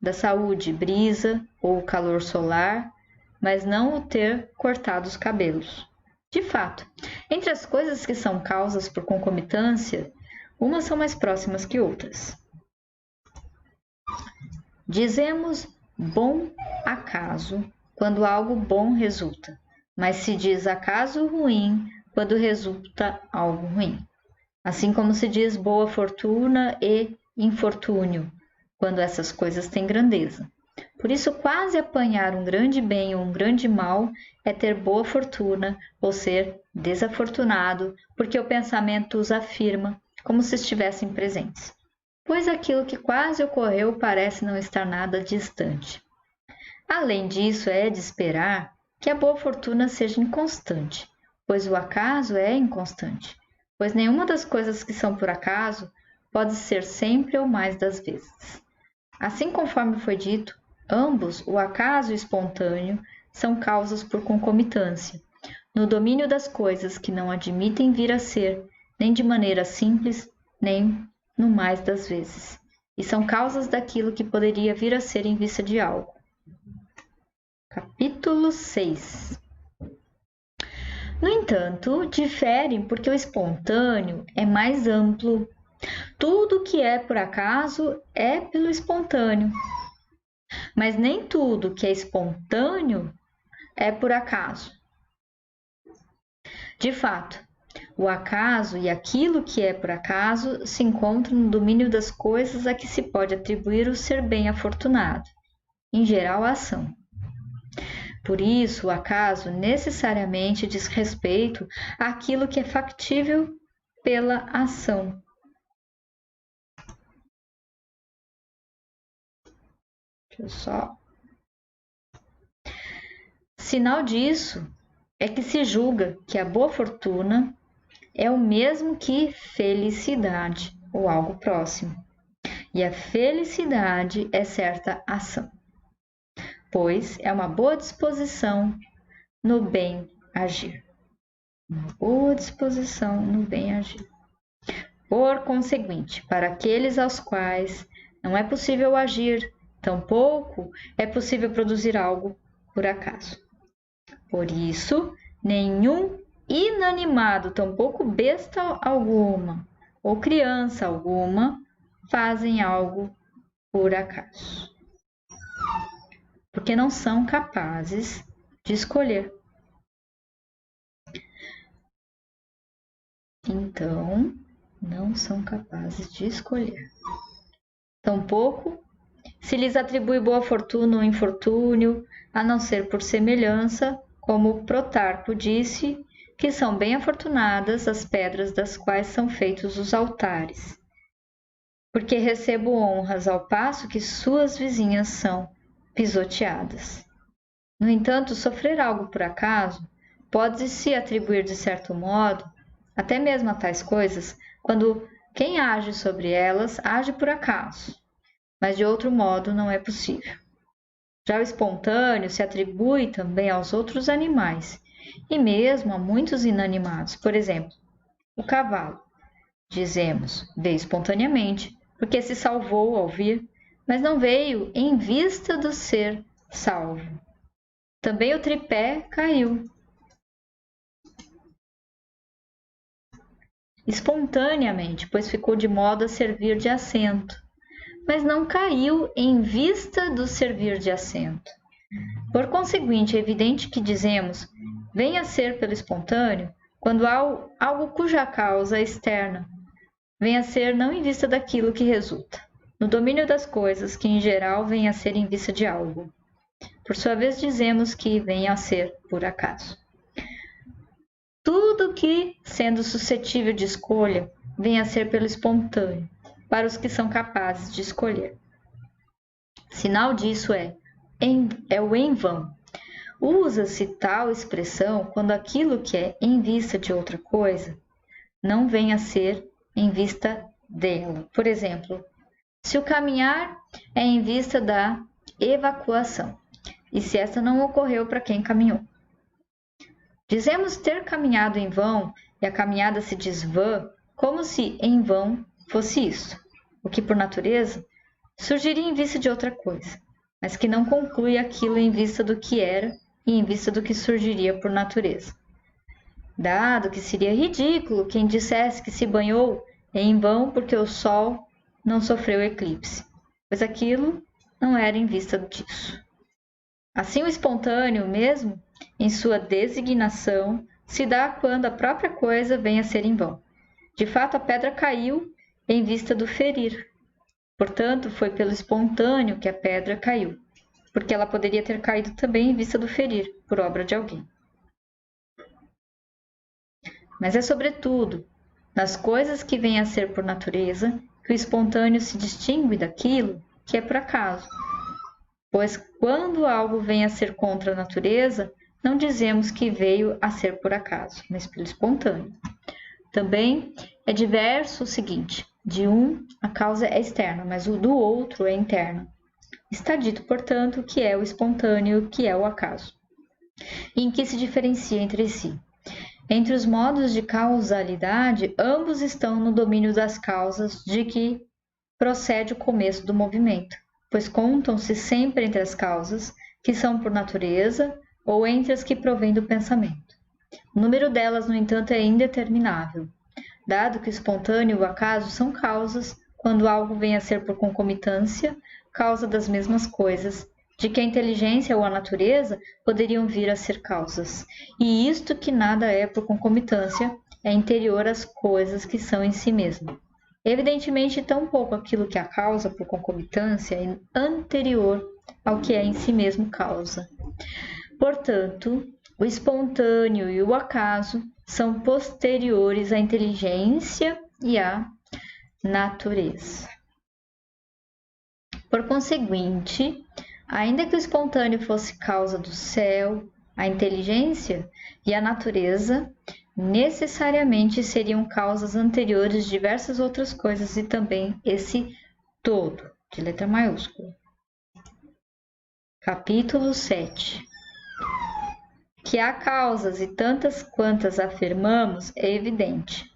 da saúde, brisa ou calor solar, mas não o ter cortado os cabelos. De fato, entre as coisas que são causas por concomitância, umas são mais próximas que outras. Dizemos bom acaso quando algo bom resulta, mas se diz acaso ruim quando resulta algo ruim. Assim como se diz boa fortuna e infortúnio, quando essas coisas têm grandeza. Por isso, quase apanhar um grande bem ou um grande mal é ter boa fortuna ou ser desafortunado, porque o pensamento os afirma como se estivessem presentes, pois aquilo que quase ocorreu parece não estar nada distante. Além disso, é de esperar que a boa fortuna seja inconstante, pois o acaso é inconstante, pois nenhuma das coisas que são por acaso pode ser sempre ou mais das vezes. Assim conforme foi dito, ambos, o acaso e o espontâneo, são causas por concomitância, no domínio das coisas que não admitem vir a ser, nem de maneira simples, nem no mais das vezes, e são causas daquilo que poderia vir a ser em vista de algo. Capítulo 6. No entanto, diferem porque o espontâneo é mais amplo. Tudo que é por acaso é pelo espontâneo, mas nem tudo que é espontâneo é por acaso. De fato, o acaso e aquilo que é por acaso se encontram no domínio das coisas a que se pode atribuir o ser bem afortunado, em geral a ação. Por isso, o acaso necessariamente diz respeito àquilo que é factível pela ação. Sinal disso é que se julga que a boa fortuna é o mesmo que felicidade ou algo próximo, e a felicidade é certa ação, pois é uma boa disposição no bem agir. Uma boa disposição no bem agir. Por conseguinte, para aqueles aos quais não é possível agir, tampouco é possível produzir algo por acaso. Por isso, nenhum inanimado, tampouco besta alguma ou criança alguma, fazem algo por acaso. porque não são capazes de escolher. Então, não são capazes de escolher. Tampouco se lhes atribui boa fortuna ou infortúnio, a não ser por semelhança, como Protarco disse, que são bem afortunadas as pedras das quais são feitos os altares, porque recebo honras ao passo que suas vizinhas são pisoteadas. No entanto, sofrer algo por acaso pode-se atribuir de certo modo, até mesmo a tais coisas, quando quem age sobre elas age por acaso, mas de outro modo não é possível. Já o espontâneo se atribui também aos outros animais, e mesmo a muitos inanimados. Por exemplo, o cavalo, dizemos, veio espontaneamente, porque se salvou ao vir, mas não veio em vista do ser salvo. Também o tripé caiu espontaneamente, pois ficou de modo a servir de assento, mas não caiu em vista do servir de assento. Por conseguinte, é evidente que dizemos venha a ser pelo espontâneo quando há algo cuja causa é externa, venha a ser não em vista daquilo que resulta, no domínio das coisas, que em geral vem a ser em vista de algo. Por sua vez, dizemos que venha a ser por acaso. Tudo que, sendo suscetível de escolha, vem a ser pelo espontâneo, para os que são capazes de escolher. Sinal disso é o em vão. Usa-se tal expressão quando aquilo que é em vista de outra coisa não vem a ser em vista dela. Por exemplo, se o caminhar é em vista da evacuação, e se essa não ocorreu para quem caminhou. Dizemos ter caminhado em vão e a caminhada se desvã, como se em vão fosse isso, o que por natureza surgiria em vista de outra coisa, mas que não conclui aquilo em vista do que era e em vista do que surgiria por natureza. Dado que seria ridículo quem dissesse que se banhou em vão porque o sol não sofreu eclipse, pois aquilo não era em vista disso. Assim, o espontâneo, mesmo em sua designação, se dá quando a própria coisa vem a ser em vão. De fato, a pedra caiu em vista do ferir. Portanto, foi pelo espontâneo que a pedra caiu, porque ela poderia ter caído também em vista do ferir, por obra de alguém. Mas é sobretudo nas coisas que vêm a ser por natureza que o espontâneo se distingue daquilo que é por acaso. Pois quando algo vem a ser contra a natureza, não dizemos que veio a ser por acaso, mas pelo espontâneo. Também é diverso o seguinte: de um, a causa é externa, mas o do outro é interna. Está dito, portanto, que é o espontâneo, que é o acaso. E em que se diferencia entre si? Entre os modos de causalidade, ambos estão no domínio das causas de que procede o começo do movimento, pois contam-se sempre entre as causas que são por natureza ou entre as que provêm do pensamento. O número delas, no entanto, é indeterminável, dado que o espontâneo e o acaso são causas quando algo vem a ser por concomitância, causa das mesmas coisas, de que a inteligência ou a natureza poderiam vir a ser causas. E isto que nada é por concomitância é interior às coisas que são em si mesmas. Evidentemente, tampouco aquilo que é a causa por concomitância é anterior ao que é em si mesmo causa. Portanto, o espontâneo e o acaso são posteriores à inteligência e à natureza. Por conseguinte, ainda que o espontâneo fosse causa do céu, a inteligência e a natureza necessariamente seriam causas anteriores de diversas outras coisas e também esse todo, de letra maiúscula. Capítulo 7. Que há causas e tantas quantas afirmamos é evidente.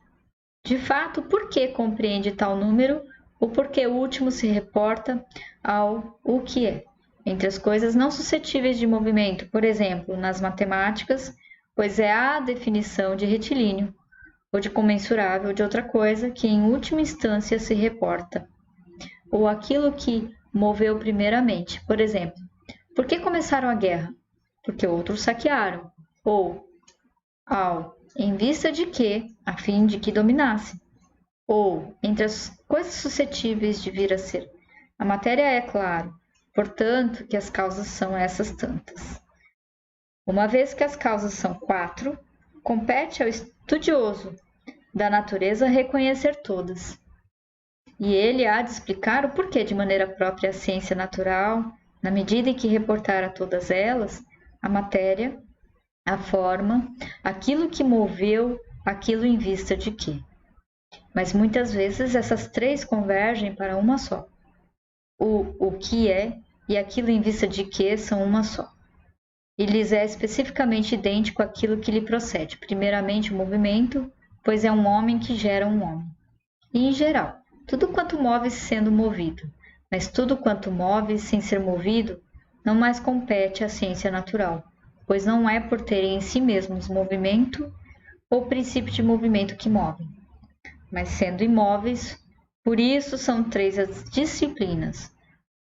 De fato, por que compreende tal número? O porquê último se reporta ao o que é. Entre as coisas não suscetíveis de movimento, por exemplo, nas matemáticas, pois é a definição de retilíneo, ou de comensurável ou de outra coisa, que em última instância se reporta, ou aquilo que moveu primeiramente, por exemplo, Por que começaram a guerra? Porque outros saquearam. Ou, em vista de que, a fim de que dominasse. Ou, entre as coisas suscetíveis de vir a ser. A matéria é, claro, portanto, que as causas são essas tantas. Uma vez que as causas são 4, compete ao estudioso da natureza reconhecer todas. E ele há de explicar o porquê de maneira própria a ciência natural, na medida em que reportar a todas elas a matéria, a forma, aquilo que moveu, aquilo em vista de que. Mas muitas vezes essas 3 convergem para uma só. O que é e aquilo em vista de que são uma só. E lhes é especificamente idêntico àquilo que lhe procede. Primeiramente o movimento, pois é um homem que gera um homem. E em geral, tudo quanto move sendo movido, mas tudo quanto move sem ser movido, não mais compete à ciência natural, pois não é por terem em si mesmos movimento ou princípio de movimento que movem, mas sendo imóveis, por isso são 3 as disciplinas,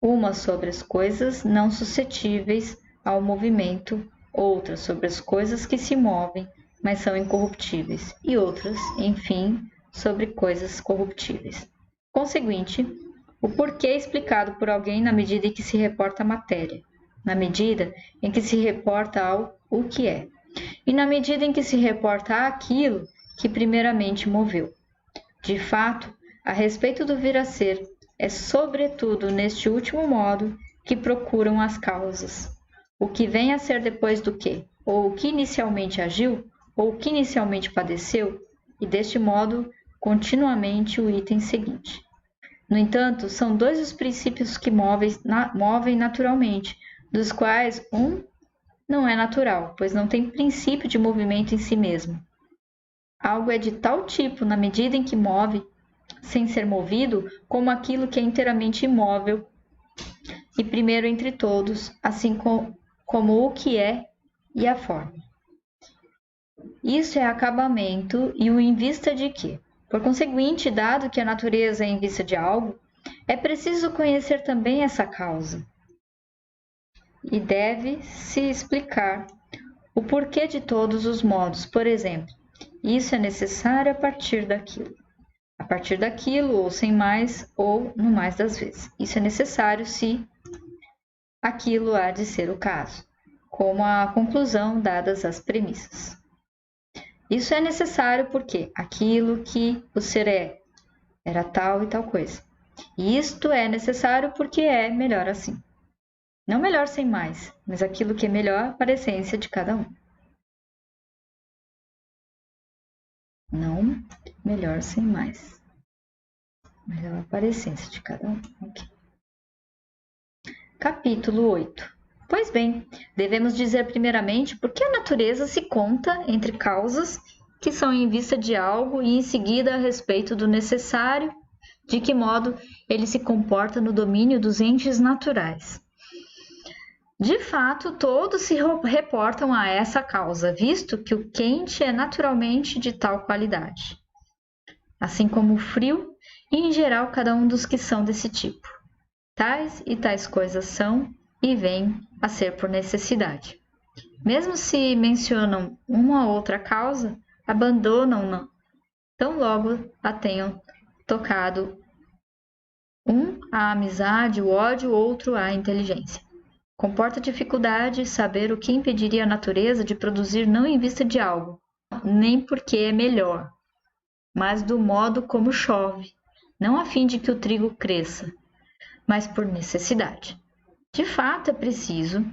uma sobre as coisas não suscetíveis ao movimento, outra sobre as coisas que se movem, mas são incorruptíveis, e outras, enfim, sobre coisas corruptíveis. Conseguinte, o porquê é explicado por alguém na medida em que se reporta à matéria, na medida em que se reporta ao o que é, e na medida em que se reporta àquilo que primeiramente moveu. De fato, a respeito do vir a ser, é sobretudo neste último modo que procuram as causas. O que vem a ser depois do que, ou o que inicialmente agiu, ou o que inicialmente padeceu, e deste modo, continuamente o item seguinte. No entanto, são 2 os princípios que movem naturalmente, dos quais um não é natural, pois não tem princípio de movimento em si mesmo. Algo é de tal tipo na medida em que move, sem ser movido, como aquilo que é inteiramente imóvel e primeiro entre todos, assim como o que é e a forma. Isso é acabamento e o em vista de que. Por conseguinte, dado que a natureza é em vista de algo, é preciso conhecer também essa causa. E deve-se explicar o porquê de todos os modos. Por exemplo, isso é necessário a partir daquilo. A partir daquilo, ou sem mais, ou no mais das vezes. Isso é necessário se aquilo há de ser o caso, como a conclusão dadas as premissas. Isso é necessário porque aquilo que o ser era tal e tal coisa. E isto é necessário porque é melhor assim. Não melhor sem mais, mas aquilo que é melhor para a essência de cada um. Não melhor sem mais. Melhor para a essência de cada um. Okay. Capítulo 8. Pois bem, devemos dizer primeiramente por que a natureza se conta entre causas que são em vista de algo e em seguida a respeito do necessário, de que modo ele se comporta no domínio dos entes naturais. De fato, todos se reportam a essa causa, visto que o quente é naturalmente de tal qualidade, assim como o frio e, em geral, cada um dos que são desse tipo. Tais e tais coisas são e vêm a ser por necessidade. Mesmo se mencionam uma ou outra causa, abandonam-na tão logo a tenham tocado um a amizade, o ódio, outro a inteligência. Comporta dificuldade saber o que impediria a natureza de produzir não em vista de algo, nem porque é melhor, mas do modo como chove, não a fim de que o trigo cresça, mas por necessidade. De fato, é preciso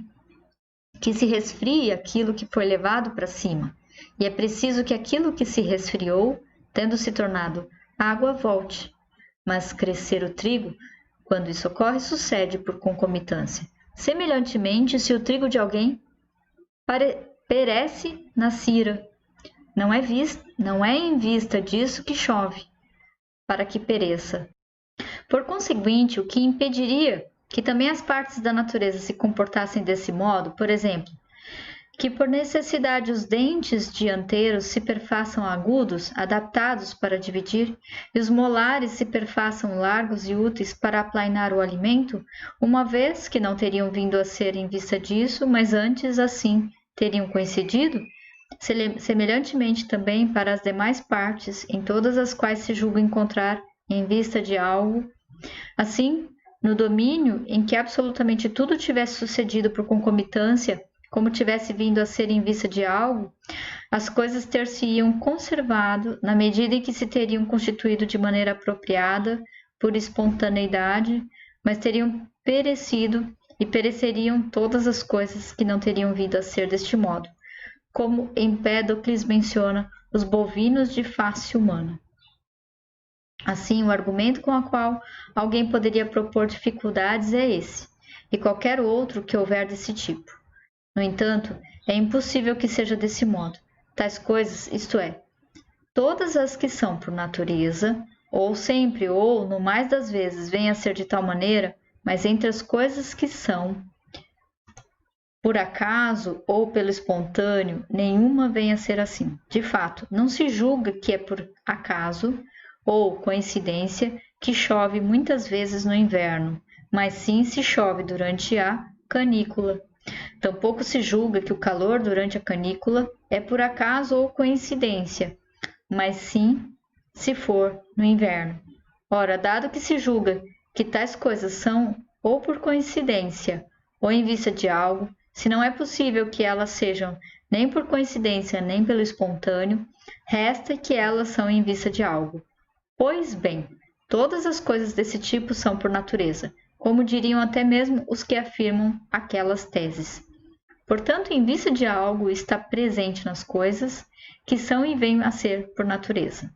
que se resfrie aquilo que foi levado para cima, e é preciso que aquilo que se resfriou, tendo se tornado água, volte. Mas crescer o trigo, quando isso ocorre, sucede por concomitância. Semelhantemente, se o trigo de alguém perece na cira, não é em vista disso que chove, para que pereça. Por conseguinte, o que impediria que também as partes da natureza se comportassem desse modo, por exemplo, que por necessidade os dentes dianteiros se perfaçam agudos, adaptados para dividir, e os molares se perfaçam largos e úteis para aplainar o alimento, uma vez que não teriam vindo a ser em vista disso, mas antes assim teriam coincidido? Semelhantemente também para as demais partes, em todas as quais se julga encontrar em vista de algo, assim, no domínio em que absolutamente tudo tivesse sucedido por concomitância, como tivesse vindo a ser em vista de algo, as coisas ter-se-iam conservado na medida em que se teriam constituído de maneira apropriada, por espontaneidade, mas teriam perecido e pereceriam todas as coisas que não teriam vindo a ser deste modo, como Empédocles menciona os bovinos de face humana. Assim, o argumento com o qual alguém poderia propor dificuldades é esse, e qualquer outro que houver desse tipo. No entanto, é impossível que seja desse modo. Tais coisas, isto é, todas as que são por natureza, ou sempre, ou, no mais das vezes, vêm a ser de tal maneira, mas entre as coisas que são por acaso ou pelo espontâneo, nenhuma vem a ser assim. De fato, não se julga que é por acaso ou coincidência que chove muitas vezes no inverno, mas sim se chove durante a canícula. Tampouco se julga que o calor durante a canícula é por acaso ou coincidência, mas sim se for no inverno. Ora, dado que se julga que tais coisas são ou por coincidência ou em vista de algo, se não é possível que elas sejam nem por coincidência nem pelo espontâneo, resta que elas são em vista de algo. Pois bem, todas as coisas desse tipo são por natureza, como diriam até mesmo os que afirmam aquelas teses. Portanto, em vista de algo está presente nas coisas que são e vêm a ser por natureza.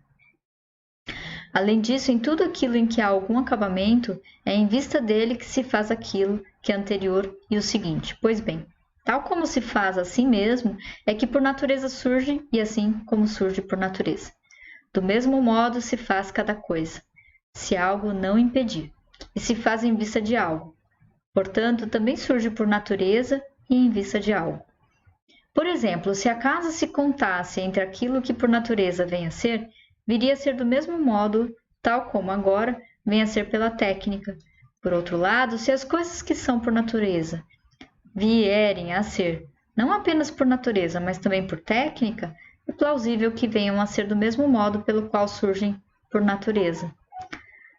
Além disso, em tudo aquilo em que há algum acabamento, é em vista dele que se faz aquilo que é anterior e o seguinte. Pois bem, tal como se faz assim mesmo, é que por natureza surge e assim como surge por natureza. Do mesmo modo se faz cada coisa, se algo não impedir, e se faz em vista de algo. Portanto, também surge por natureza e em vista de algo. Por exemplo, se a casa se contasse entre aquilo que por natureza vem a ser, viria a ser do mesmo modo, tal como agora vem a ser pela técnica. Por outro lado, se as coisas que são por natureza vierem a ser não apenas por natureza, mas também por técnica, é plausível que venham a ser do mesmo modo pelo qual surgem por natureza.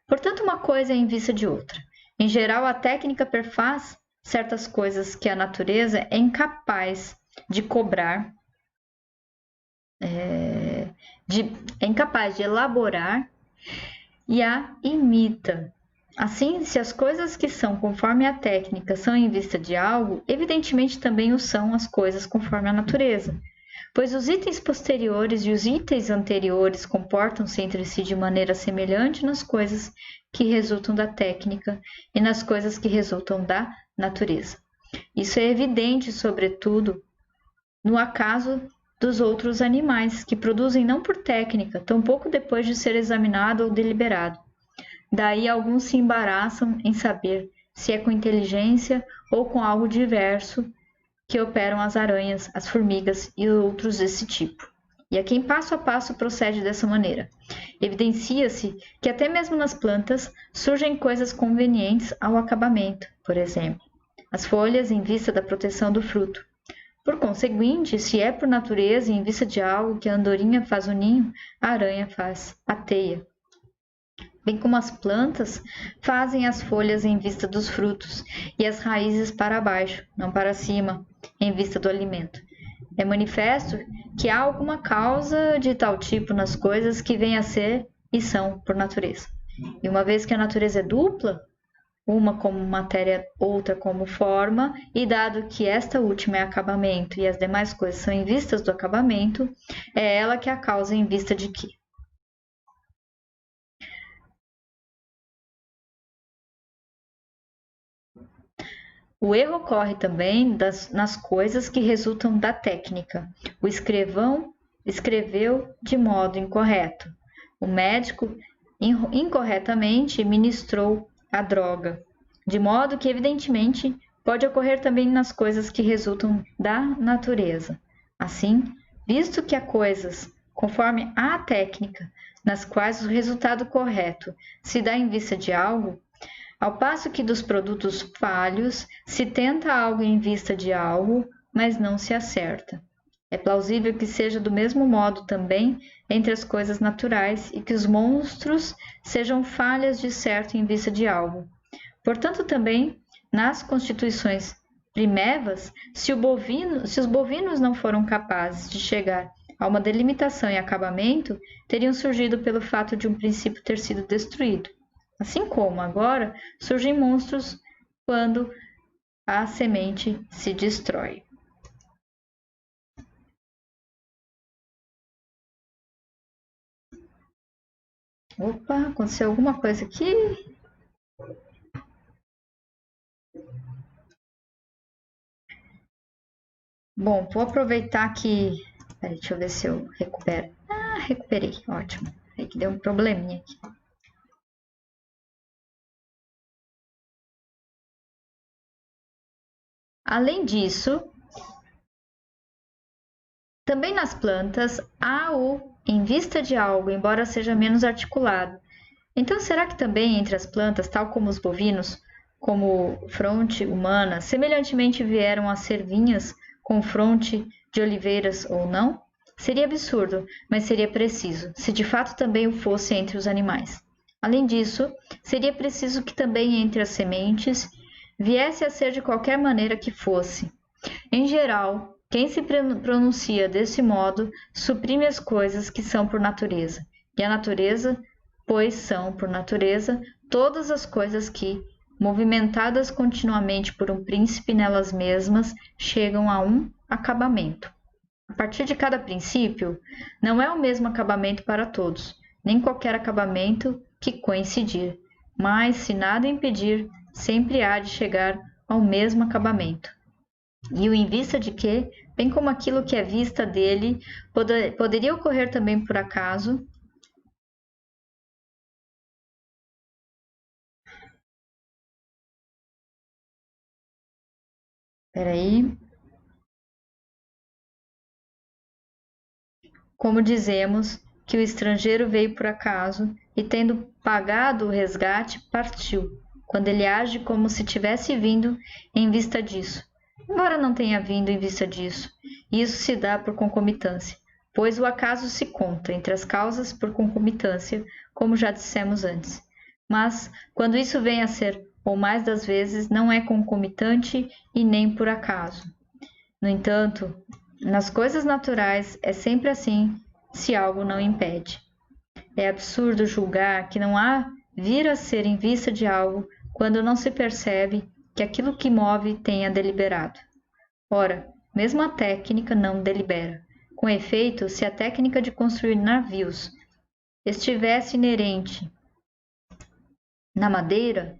Portanto, uma coisa é em vista de outra. Em geral, a técnica perfaz certas coisas que a natureza é incapaz de cobrar, é incapaz de elaborar e a imita. Assim, se as coisas que são conforme a técnica são em vista de algo, evidentemente também o são as coisas conforme a natureza, pois os itens posteriores e os itens anteriores comportam-se entre si de maneira semelhante nas coisas que resultam da técnica e nas coisas que resultam da natureza. Isso é evidente, sobretudo, no acaso dos outros animais, que produzem não por técnica, tampouco depois de ser examinado ou deliberado. Daí alguns se embaraçam em saber se é com inteligência ou com algo diverso que operam as aranhas, as formigas e outros desse tipo. E a quem passo a passo procede dessa maneira. Evidencia-se que até mesmo nas plantas surgem coisas convenientes ao acabamento, por exemplo, as folhas em vista da proteção do fruto. Por conseguinte, se é por natureza e em vista de algo que a andorinha faz o ninho, a aranha faz a teia. Bem como as plantas fazem as folhas em vista dos frutos e as raízes para baixo, não para cima, em vista do alimento. É manifesto que há alguma causa de tal tipo nas coisas que vêm a ser e são por natureza. E uma vez que a natureza é dupla, uma como matéria, outra como forma, e dado que esta última é acabamento e as demais coisas são em vistas do acabamento, é ela que é a causa em vista de que. O erro ocorre também nas coisas que resultam da técnica. O escrivão escreveu de modo incorreto. O médico incorretamente ministrou a droga, de modo que, evidentemente, pode ocorrer também nas coisas que resultam da natureza. Assim, visto que há coisas, conforme a técnica, nas quais o resultado correto se dá em vista de algo, ao passo que dos produtos falhos se tenta algo em vista de algo, mas não se acerta. É plausível que seja do mesmo modo também entre as coisas naturais e que os monstros sejam falhas de certo em vista de algo. Portanto, também, nas constituições primevas, se os bovinos não foram capazes de chegar a uma delimitação e acabamento, teriam surgido pelo fato de um princípio ter sido destruído. Assim como, agora, surgem monstros quando a semente se destrói. Opa, aconteceu alguma coisa aqui? Bom, vou aproveitar que... Peraí, deixa eu ver se eu recupero. Ah, recuperei, ótimo. Aí que deu um probleminha aqui. Além disso, também nas plantas há o em vista de algo, embora seja menos articulado. Então, será que também entre as plantas, tal como os bovinos, como fronte humana, semelhantemente vieram a ser vinhas com fronte de oliveiras ou não? Seria absurdo, mas seria preciso, se de fato também o fosse entre os animais. Além disso, seria preciso que também entre as sementes viesse a ser de qualquer maneira que fosse. Em geral, quem se pronuncia desse modo suprime as coisas que são por natureza, e a natureza, pois são, por natureza, todas as coisas que, movimentadas continuamente por um príncipe nelas mesmas, chegam a um acabamento. A partir de cada princípio, não é o mesmo acabamento para todos, nem qualquer acabamento que coincidir, mas, se nada impedir, sempre há de chegar ao mesmo acabamento. E o em vista de que, bem como aquilo que é vista dele, poderia ocorrer também por acaso. Peraí. Como dizemos que o estrangeiro veio por acaso e, tendo pagado o resgate, partiu, quando ele age como se tivesse vindo em vista disso, embora não tenha vindo em vista disso. Isso se dá por concomitância, pois o acaso se conta entre as causas por concomitância, como já dissemos antes. Mas, quando isso vem a ser, ou mais das vezes, não é concomitante e nem por acaso. No entanto, nas coisas naturais é sempre assim, se algo não impede. É absurdo julgar que não há vir a ser em vista de algo quando não se percebe que aquilo que move tenha deliberado. Ora, mesmo a técnica não delibera. Com efeito, se a técnica de construir navios estivesse inerente na madeira,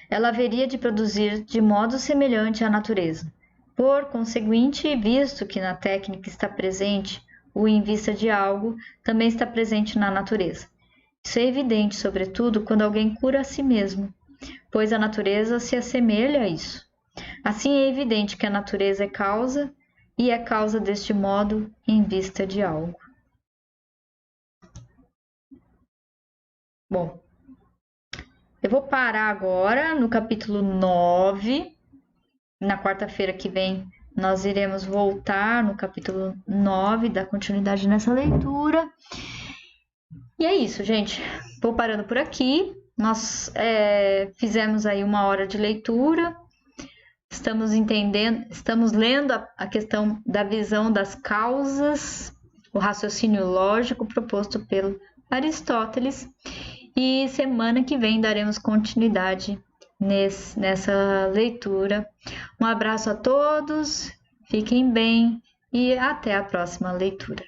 ela haveria de produzir de modo semelhante à natureza. Por conseguinte, visto que na técnica está presente o em vista de algo, também está presente na natureza. Isso é evidente, sobretudo, quando alguém cura a si mesmo, pois a natureza se assemelha a isso. Assim é evidente que a natureza é causa, e é causa deste modo em vista de algo. Bom, eu vou parar agora no capítulo 9. Na quarta-feira que vem, nós iremos voltar no capítulo 9, dar continuidade nessa leitura. E é isso, gente. Vou parando por aqui. Nós fizemos aí 1 hora de leitura. Estamos entendendo, estamos lendo a questão da visão das causas, o raciocínio lógico proposto pelo Aristóteles. E semana que vem daremos continuidade nessa leitura. Um abraço a todos, fiquem bem e até a próxima leitura.